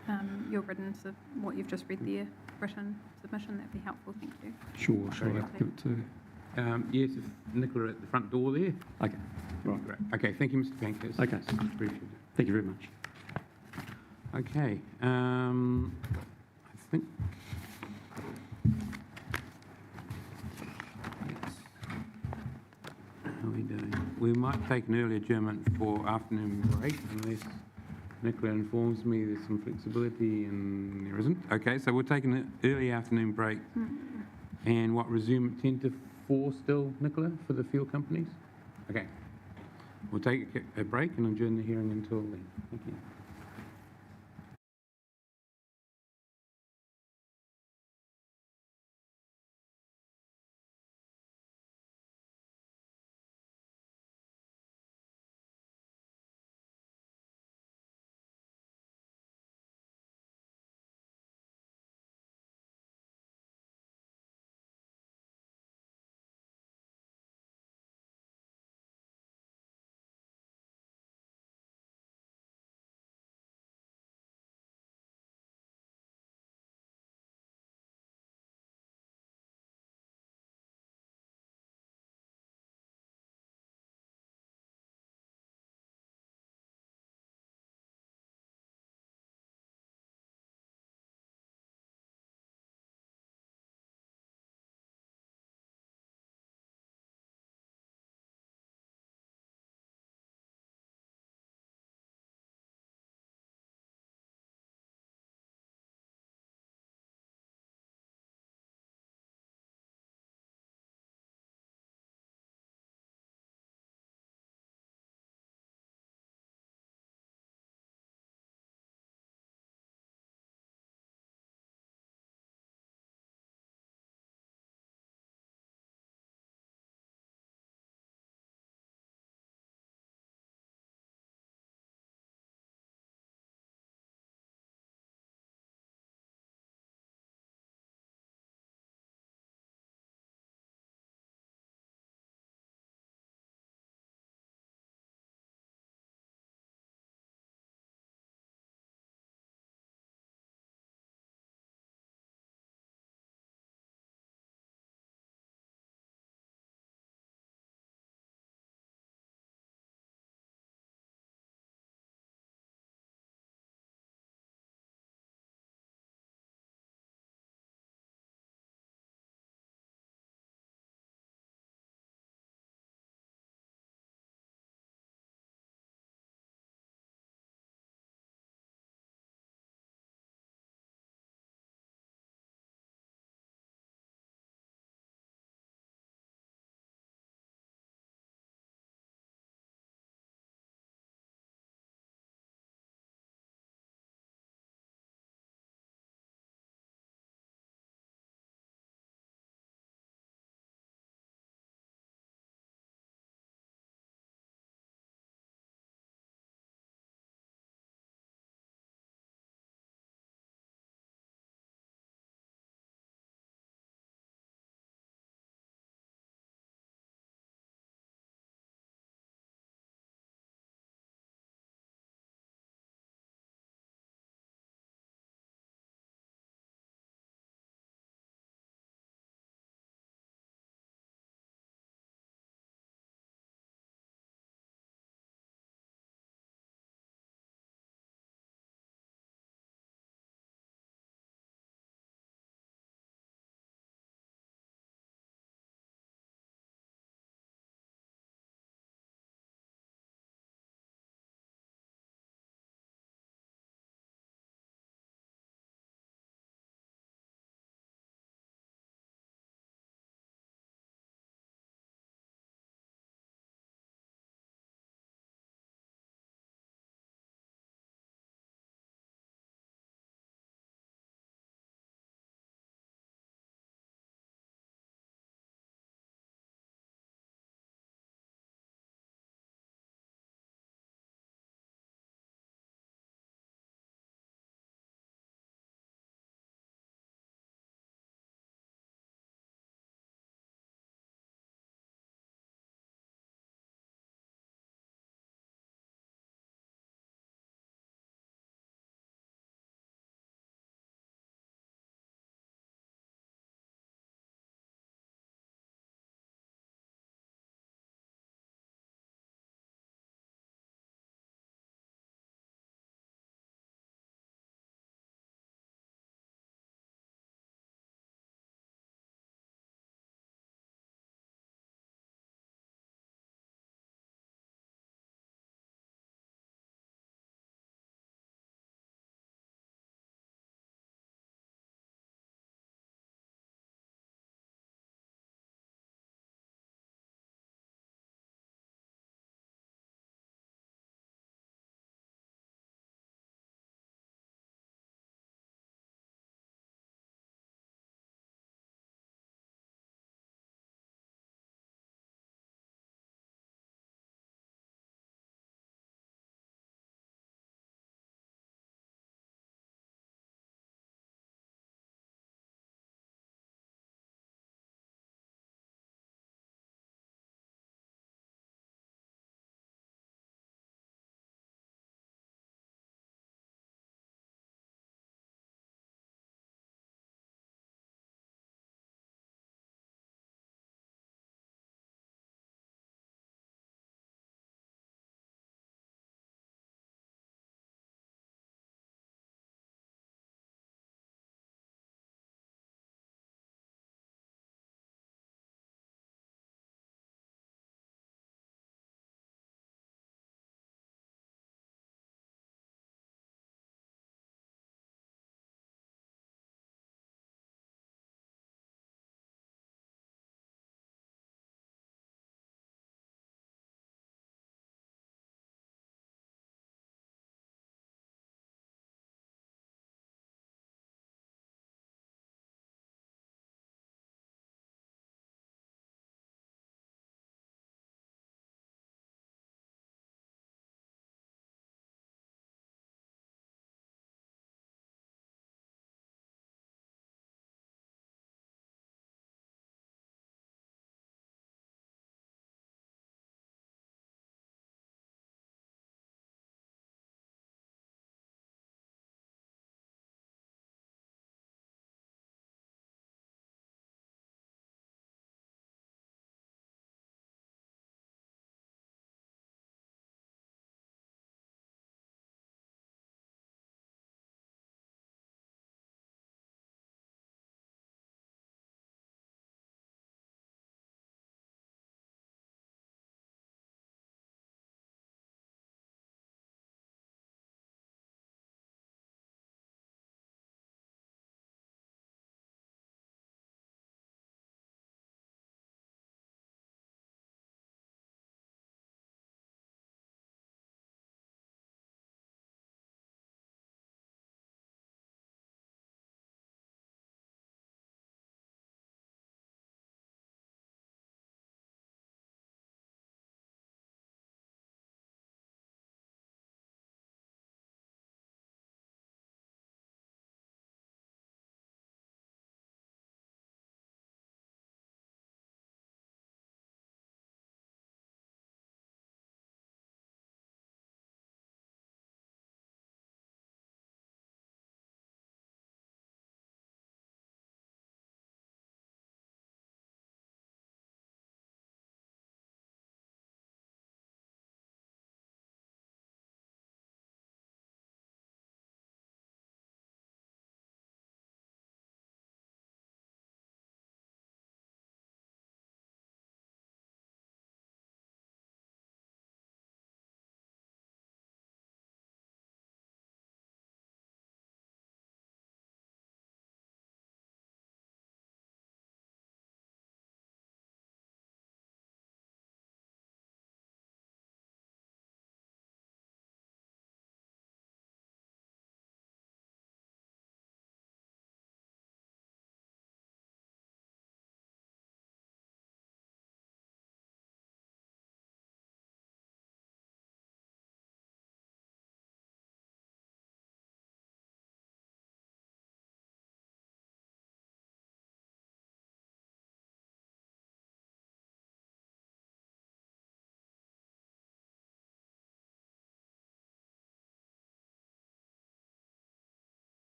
your written, what you've just read there, written submission. That'd be helpful. Thank you. Sure. I'll give it to. Yes, if Nicola at the front door there. Okay. Right. Great. Okay, thank you, Mr. Pankhurst. Okay. Appreciate it. Thank you very much. Okay. I think. How are we doing? We might take an early adjournment for afternoon break unless Nicola informs me there's some flexibility and there isn't. Okay, so we'll take an early afternoon break and resume at 10 to 4 still, Nicola, for the fuel companies? Okay. We'll take a break and adjourn the hearing until then. Thank you.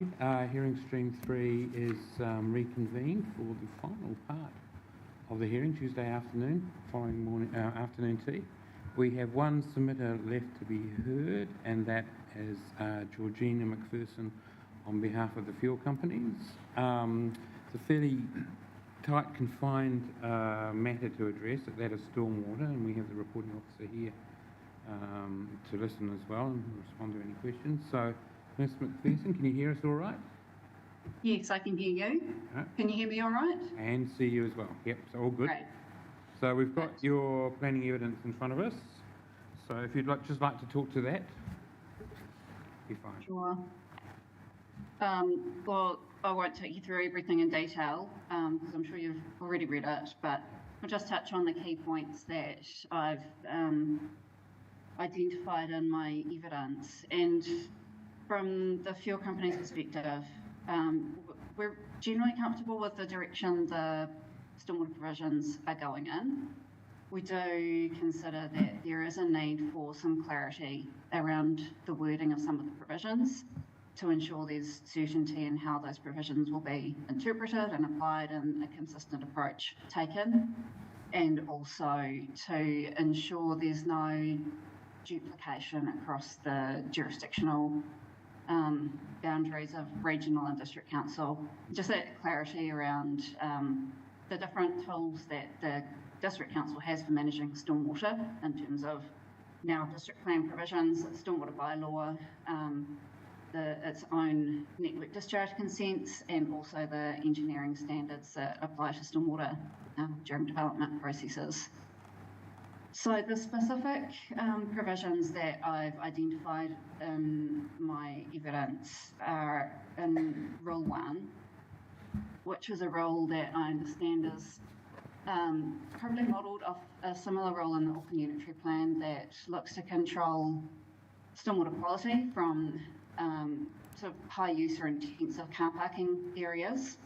Hearing stream 3 is reconvened for the final part of the hearing, Tuesday afternoon, following morning afternoon tea. We have one submitter left to be heard, and that is Georgina McPherson on behalf of the fuel companies. It's a fairly tight, confined matter to address, that is stormwater, and we have the reporting officer here to listen as well and respond to any questions. So, Ms. McPherson, can you hear us all right? Yes, I can hear you. Right. Can you hear me all right? And see you as well. Yep, so all good. Great. So we've got your planning evidence in front of us. So if you'd just like to talk to that, be fine. Sure. Well, I won't take you through everything in detail because I'm sure you've already read it, but I'll just touch on the key points that I've identified in my evidence. And from the fuel company's perspective, we're generally comfortable with the direction the stormwater provisions are going in. We do consider that there is a need for some clarity around the wording of some of the provisions to ensure there's certainty in how those provisions will be interpreted and applied and a consistent approach taken, and also to ensure there's no duplication across the jurisdictional boundaries of regional and district council. Just that clarity around the different tools that the district council has for managing stormwater in terms of now district plan provisions, stormwater bylaw, its own network discharge consents, and also the engineering standards that apply to stormwater during development processes. So the specific provisions that I've identified in my evidence are in Rule 1, which is a rule that I understand is probably modelled off a similar rule in the Auckland Unitary Plan that looks to control stormwater quality from sort of high use or intensive car parking areas.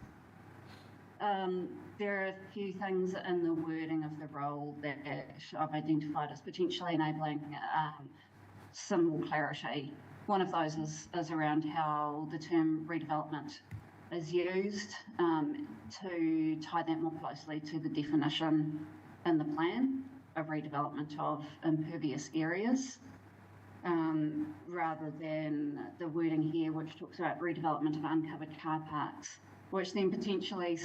There are a few things in the wording of the role that I've identified as potentially enabling some more clarity. One of those is around how the term redevelopment is used to tie that more closely to the definition in the plan of redevelopment of impervious areas, rather than the wording here which talks about redevelopment of uncovered car parks, which then potentially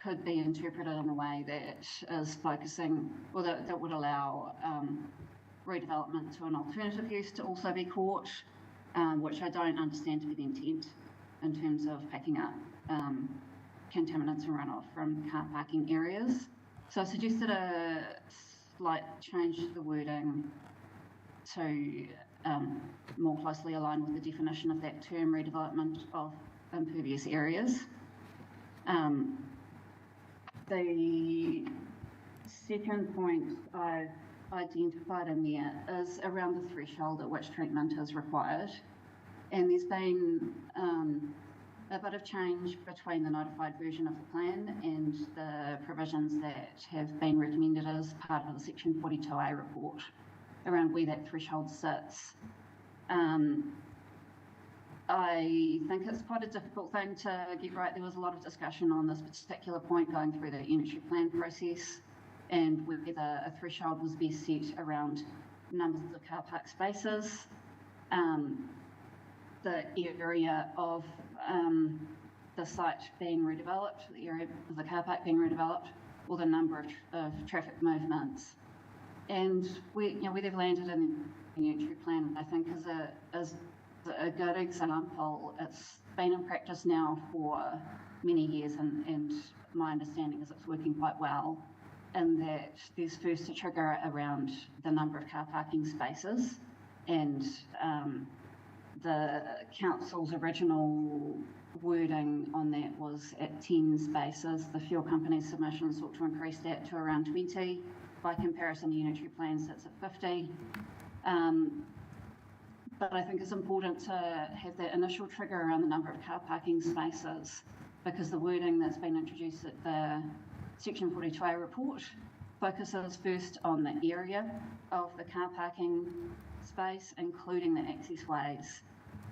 could be interpreted in a way that is focusing, or that would allow redevelopment to an alternative use to also be caught, which I don't understand to be the intent in terms of picking up contaminants and runoff from car parking areas. So I suggested a slight change to the wording to more closely align with the definition of that term, redevelopment of impervious areas. The second point I've identified in there is around the threshold at which treatment is required. And there's been a bit of change between the notified version of the plan and the provisions that have been recommended as part of the Section 42A report around where that threshold sits. I think it's quite a difficult thing to get right. There was a lot of discussion on this particular point going through the unitary plan process and whether a threshold was best set around numbers of car park spaces, the area of the site being redeveloped, the area of the car park being redeveloped, or the number of traffic movements. And where they've landed in the unitary plan, I think, is a good example. It's been in practice now for many years, and my understanding is it's working quite well, in that there's first a trigger around the number of car parking spaces, and the council's original wording on that was at 10 spaces. The fuel company's submission sought to increase that to around 20. By comparison, the unitary plan sits at 50. But I think it's important to have that initial trigger around the number of car parking spaces, because the wording that's been introduced at the Section 42A report focuses first on the area of the car parking space, including the access ways.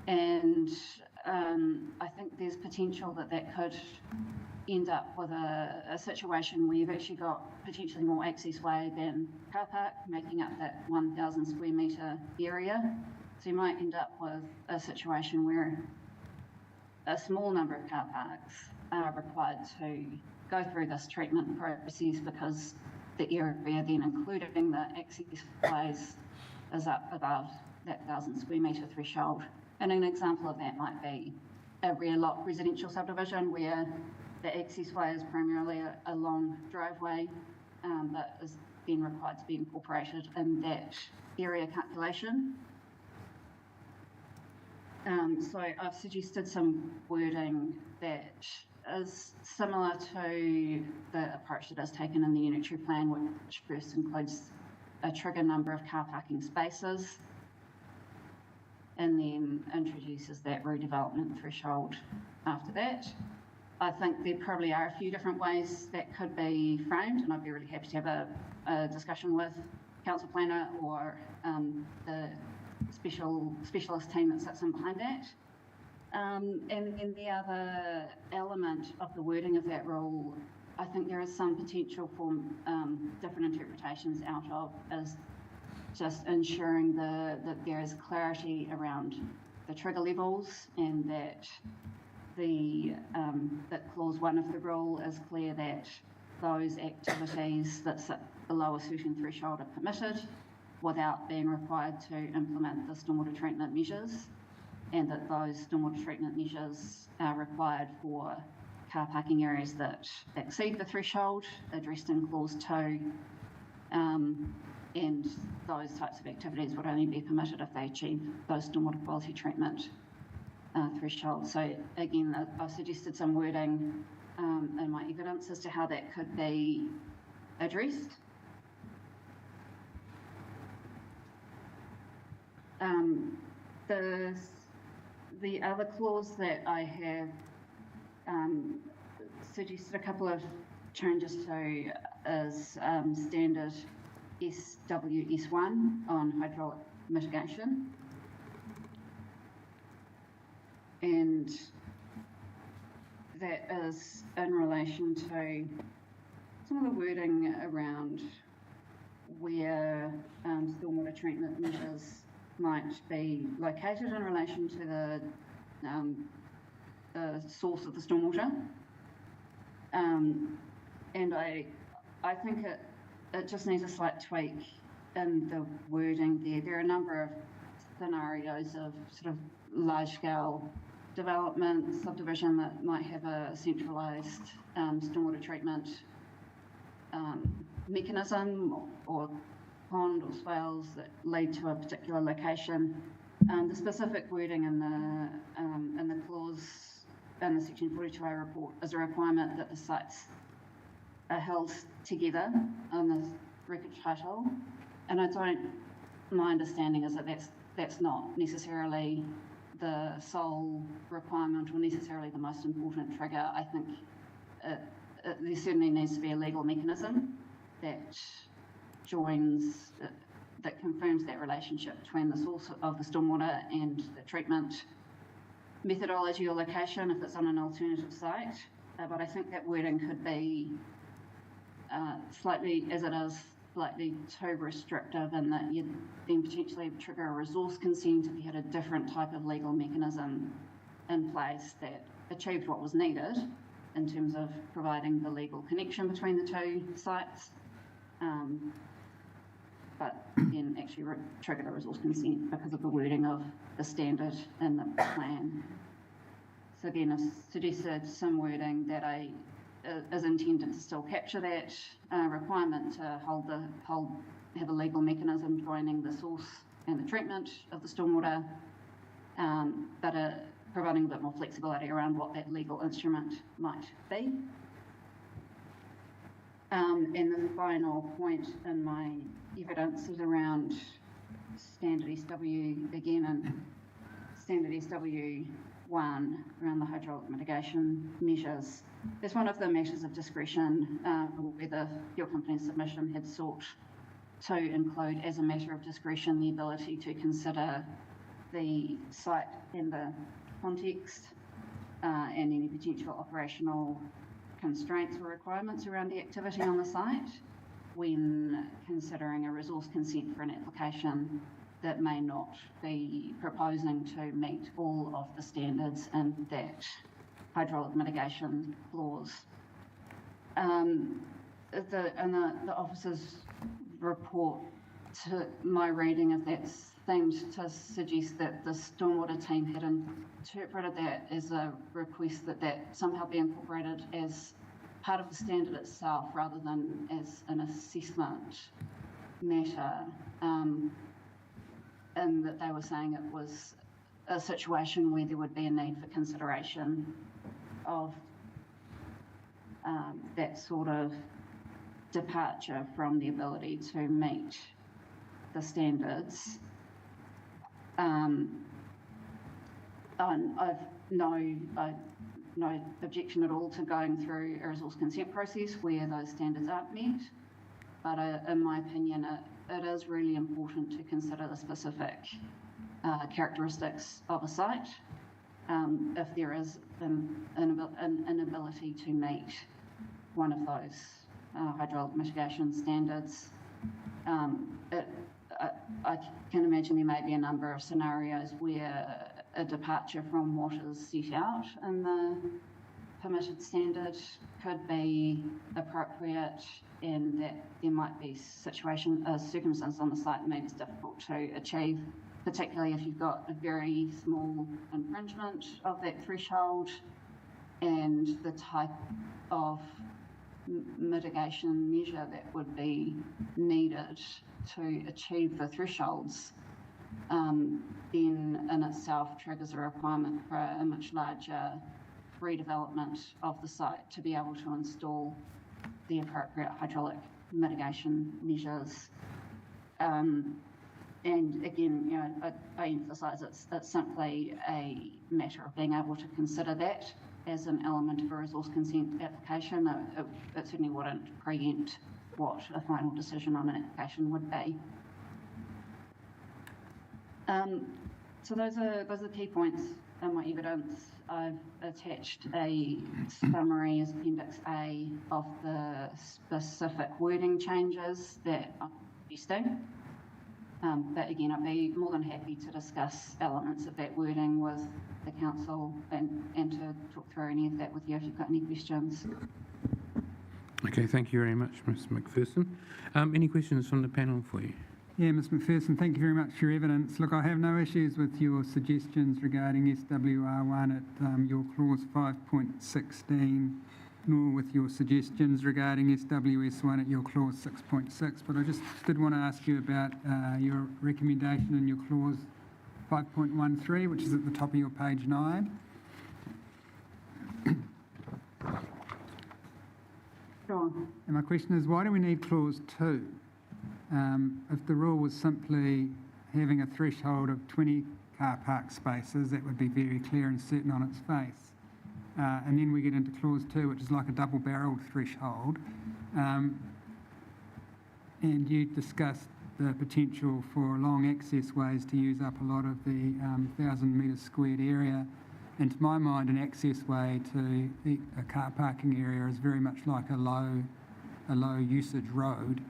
And I think there's potential that that could end up with a situation where you've actually got potentially more access way than car park, making up that 1,000 square metre area. So you might end up with a situation where a small number of car parks are required to go through this treatment process because the area then, including the access ways, is up above that 1,000 square metre threshold. And an example of that might be a rear lot residential subdivision where the access way is primarily a long driveway that is then required to be incorporated in that area calculation. So I've suggested some wording that is similar to the approach that is taken in the unitary plan, which first includes a trigger number of car parking spaces and then introduces that redevelopment threshold after that. I think there probably are a few different ways that could be framed, and I'd be really happy to have a discussion with council planner or the specialist team that sits in behind that. And then the other element of the wording of that rule, I think there is some potential for different interpretations out of, is just ensuring that there is clarity around the trigger levels, and that that clause 1 of the rule is clear that those activities that sit below a certain threshold are permitted without being required to implement the stormwater treatment measures, and that those stormwater treatment measures are required for car parking areas that exceed the threshold addressed in clause 2, and those types of activities would only be permitted if they achieve those stormwater quality treatment thresholds. So again, I've suggested some wording in my evidence as to how that could be addressed. The other clause that I have suggested a couple of changes to is standard SWS1 on hydraulic mitigation. And that is in relation to some of the wording around where stormwater treatment measures might be located in relation to the source of the stormwater. And I think it just needs a slight tweak in the wording there. There are a number of scenarios of sort of large-scale development, subdivision that might have a centralised stormwater treatment mechanism or pond or swales that lead to a particular location. The specific wording in the clause in the Section 42A report is a requirement that the sites are held together on the record title, and my understanding is that that's not necessarily the sole requirement or necessarily the most important trigger. I think there certainly needs to be a legal mechanism that joins, that confirms that relationship between the source of the stormwater and the treatment methodology or location if it's on an alternative site. But I think that wording could be slightly, as it is, slightly too restrictive, in that you'd then potentially trigger a resource consent if you had a different type of legal mechanism in place that achieved what was needed in terms of providing the legal connection between the two sites, but then actually triggered a resource consent because of the wording of the standard in the plan. So again, I've suggested some wording that is intended to still capture that requirement to have a legal mechanism joining the source and the treatment of the stormwater, but providing a bit more flexibility around what that legal instrument might be. And the final point in my evidence is around standard SW again, and standard SW1 around the hydraulic mitigation measures. It's one of the matters of discretion where the fuel company's submission had sought to include as a matter of discretion the ability to consider the site and the context and any potential operational constraints or requirements around the activity on the site when considering a resource consent for an application that may not be proposing to meet all of the standards in that hydraulic mitigation clause. The officer's report, to my reading of that, seemed to suggest that the stormwater team had interpreted that as a request that somehow be incorporated as part of the standard itself rather than as an assessment matter, and that they were saying it was a situation where there would be a need for consideration of that sort of departure from the ability to meet the standards. I've no objection at all to going through a resource consent process where those standards aren't met, but in my opinion, it is really important to consider the specific characteristics of a site if there is an inability to meet one of those hydraulic mitigation standards. I can imagine there may be a number of scenarios where a departure from what is set out in the permitted standard could be appropriate, and that there might be circumstances on the site that make it difficult to achieve, particularly if you've got a very small infringement of that threshold and the type of mitigation measure that would be needed to achieve the thresholds, then in itself triggers a requirement for a much larger redevelopment of the site to be able to install the appropriate hydraulic mitigation measures. And again, I emphasise it's simply a matter of being able to consider that as an element of a resource consent application. It certainly wouldn't preempt what a final decision on an application would be. So those are key points in my evidence. I've attached a summary as Appendix A of the specific wording changes that I'm suggesting. But again, I'd be more than happy to discuss elements of that wording with the council and to talk through any of that with you if you've got any questions. Okay, thank you very much, Ms McPherson. Any questions from the panel for you? Yeah, Ms McPherson, thank you very much for your evidence. Look, I have no issues with your suggestions regarding SWR1 at your clause 5.16, nor with your suggestions regarding SWS1 at your clause 6.6, but I just did want to ask you about your recommendation in your clause 5.13, which is at the top of your page 9. Sure. And my question is, why do we need clause 2? If the rule was simply having a threshold of 20 car park spaces, that would be very clear and certain on its face. And then we get into clause 2, which is like a double-barreled threshold. And you discussed the potential for long access ways to use up a lot of the 1,000 metres squared area. And to my mind, an access way to a car parking area is very much like a low usage road.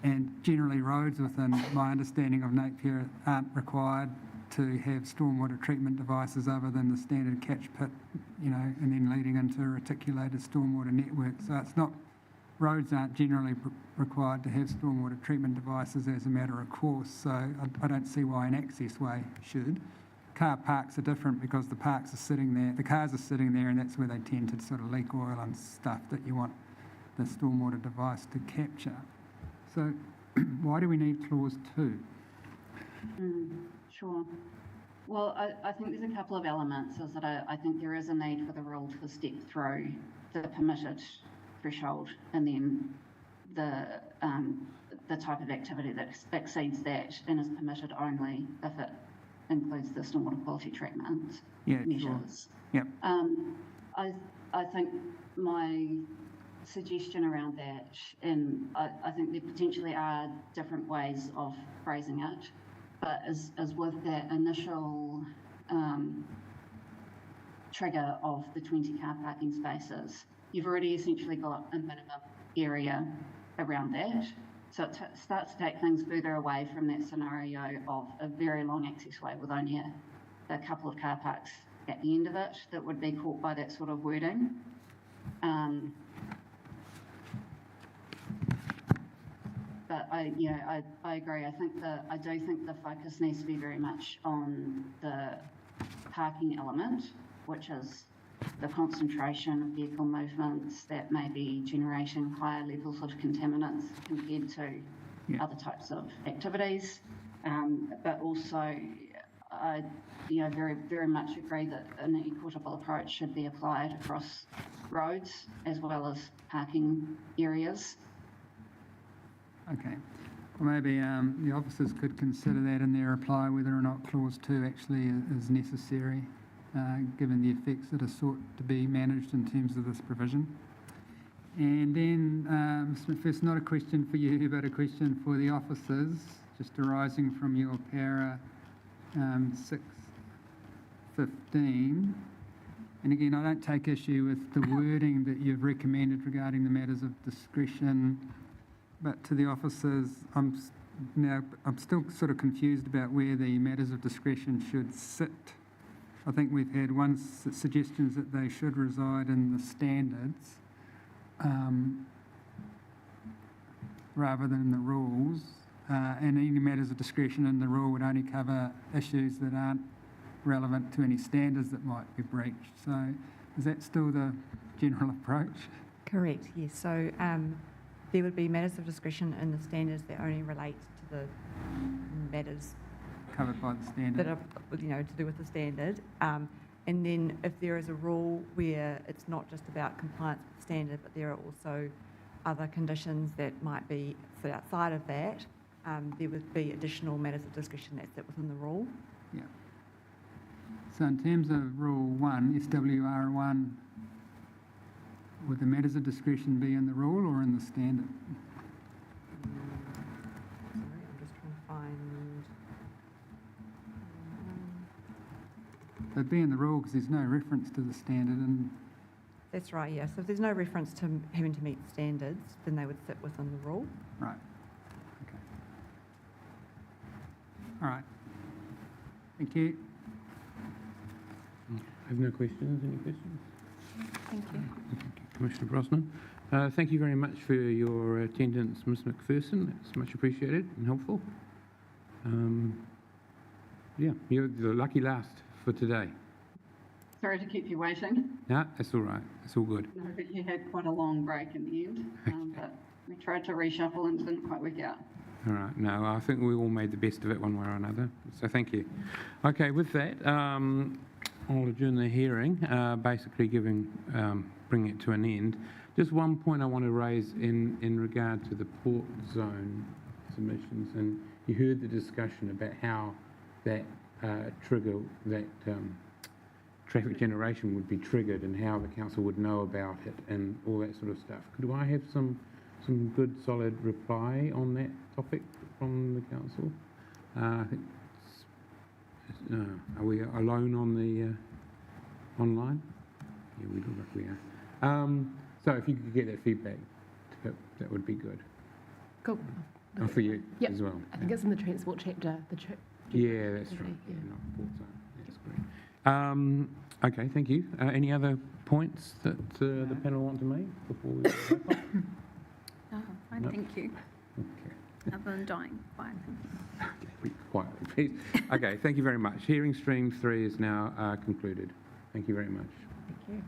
And generally roads within my understanding of Napier aren't required to have stormwater treatment devices other than the standard catch pit, and then leading into a reticulated stormwater network. So it's not, roads aren't generally required to have stormwater treatment devices as a matter of course, so I don't see why an access way should. Car parks are different because the parks are sitting there, the cars are sitting there, and that's where they tend to sort of leak oil and stuff that you want the stormwater device to capture. So why do we need clause 2? Sure. Well, I think there's a couple of elements. Is that I think there is a need for the rule to step through the permitted threshold and then the type of activity that exceeds that and is permitted only if it includes the stormwater quality treatment measures. Sure. Yep. I think my suggestion around that, and I think there potentially are different ways of phrasing it, but as with that initial trigger of the 20 car parking spaces, you've already essentially got a minimum area around that. So it starts to take things further away from that scenario of a very long accessway with only a couple of car parks at the end of it that would be caught by that sort of wording. But I agree. I do think the focus needs to be very much on the parking element, which is the concentration of vehicle movements that may be generating higher levels of contaminants compared to other types of activities. But also, I very, very much agree that an equitable approach should be applied across roads as well as parking areas. Okay. Well, maybe the officers could consider that in their reply, whether or not clause 2 actually is necessary, given the effects that are sought to be managed in terms of this provision. And then, Mr. McPherson, not a question for you, but a question for the officers, just arising from your para 6.15. And again, I don't take issue with the wording that you've recommended regarding the matters of discretion, but to the officers, I'm still sort of confused about where the matters of discretion should sit. I think we've had suggestions that they should reside in the standards rather than in the rules, and any matters of discretion in the rule would only cover issues that aren't relevant to any standards that might be breached. So is that still the general approach? Correct, yes. So there would be matters of discretion in the standards that only relate to the matters covered by the standard. That are, to do with the standard. And then if there is a rule where it's not just about compliance with the standard, but there are also other conditions that might be sit outside of that, there would be additional matters of discretion that sit within the rule. Yeah. So in terms of Rule 1, SWR1, would the matters of discretion be in the rule or in the standard? Sorry, I'm just trying to find... They'd be in the rule because there's no reference to the standard. And That's right, yeah. So if there's no reference to having to meet standards, then they would sit within the rule. Right. Okay. All right. Thank you. I have no questions. Any questions? Thank you. Commissioner Brosnan. Thank you very much for your attendance, Ms McPherson. It's much appreciated and helpful. Yeah, you're the lucky last for today. Sorry to keep you waiting. No, that's all right. It's all good. No, but you had quite a long break in the end, but we tried to reshuffle and it didn't quite work out. All right. No, I think we all made the best of it one way or another. So thank you. Okay, with that, I'll adjourn the hearing, basically bringing it to an end. Just one point I want to raise in regard to the port zone submissions, and you heard the discussion about how that traffic generation would be triggered and how the council would know about it and all that sort of stuff. Could I have some good solid reply on that topic from the council? I think are we alone on the online? Yeah, we look like we are. So if you could get that feedback, that would be good. Cool. For you Yep. as well. I think it's in the transport chapter. Yeah, that's right. Yeah, not port zone. That's great. Okay, thank you. Any other points that the panel want to make before we wrap up? No, fine, No. thank you. Okay. Other than dying, fine. Okay, be quietly, please. Okay, thank you very much. Hearing stream 3 is now concluded. Thank you very much. Thank you.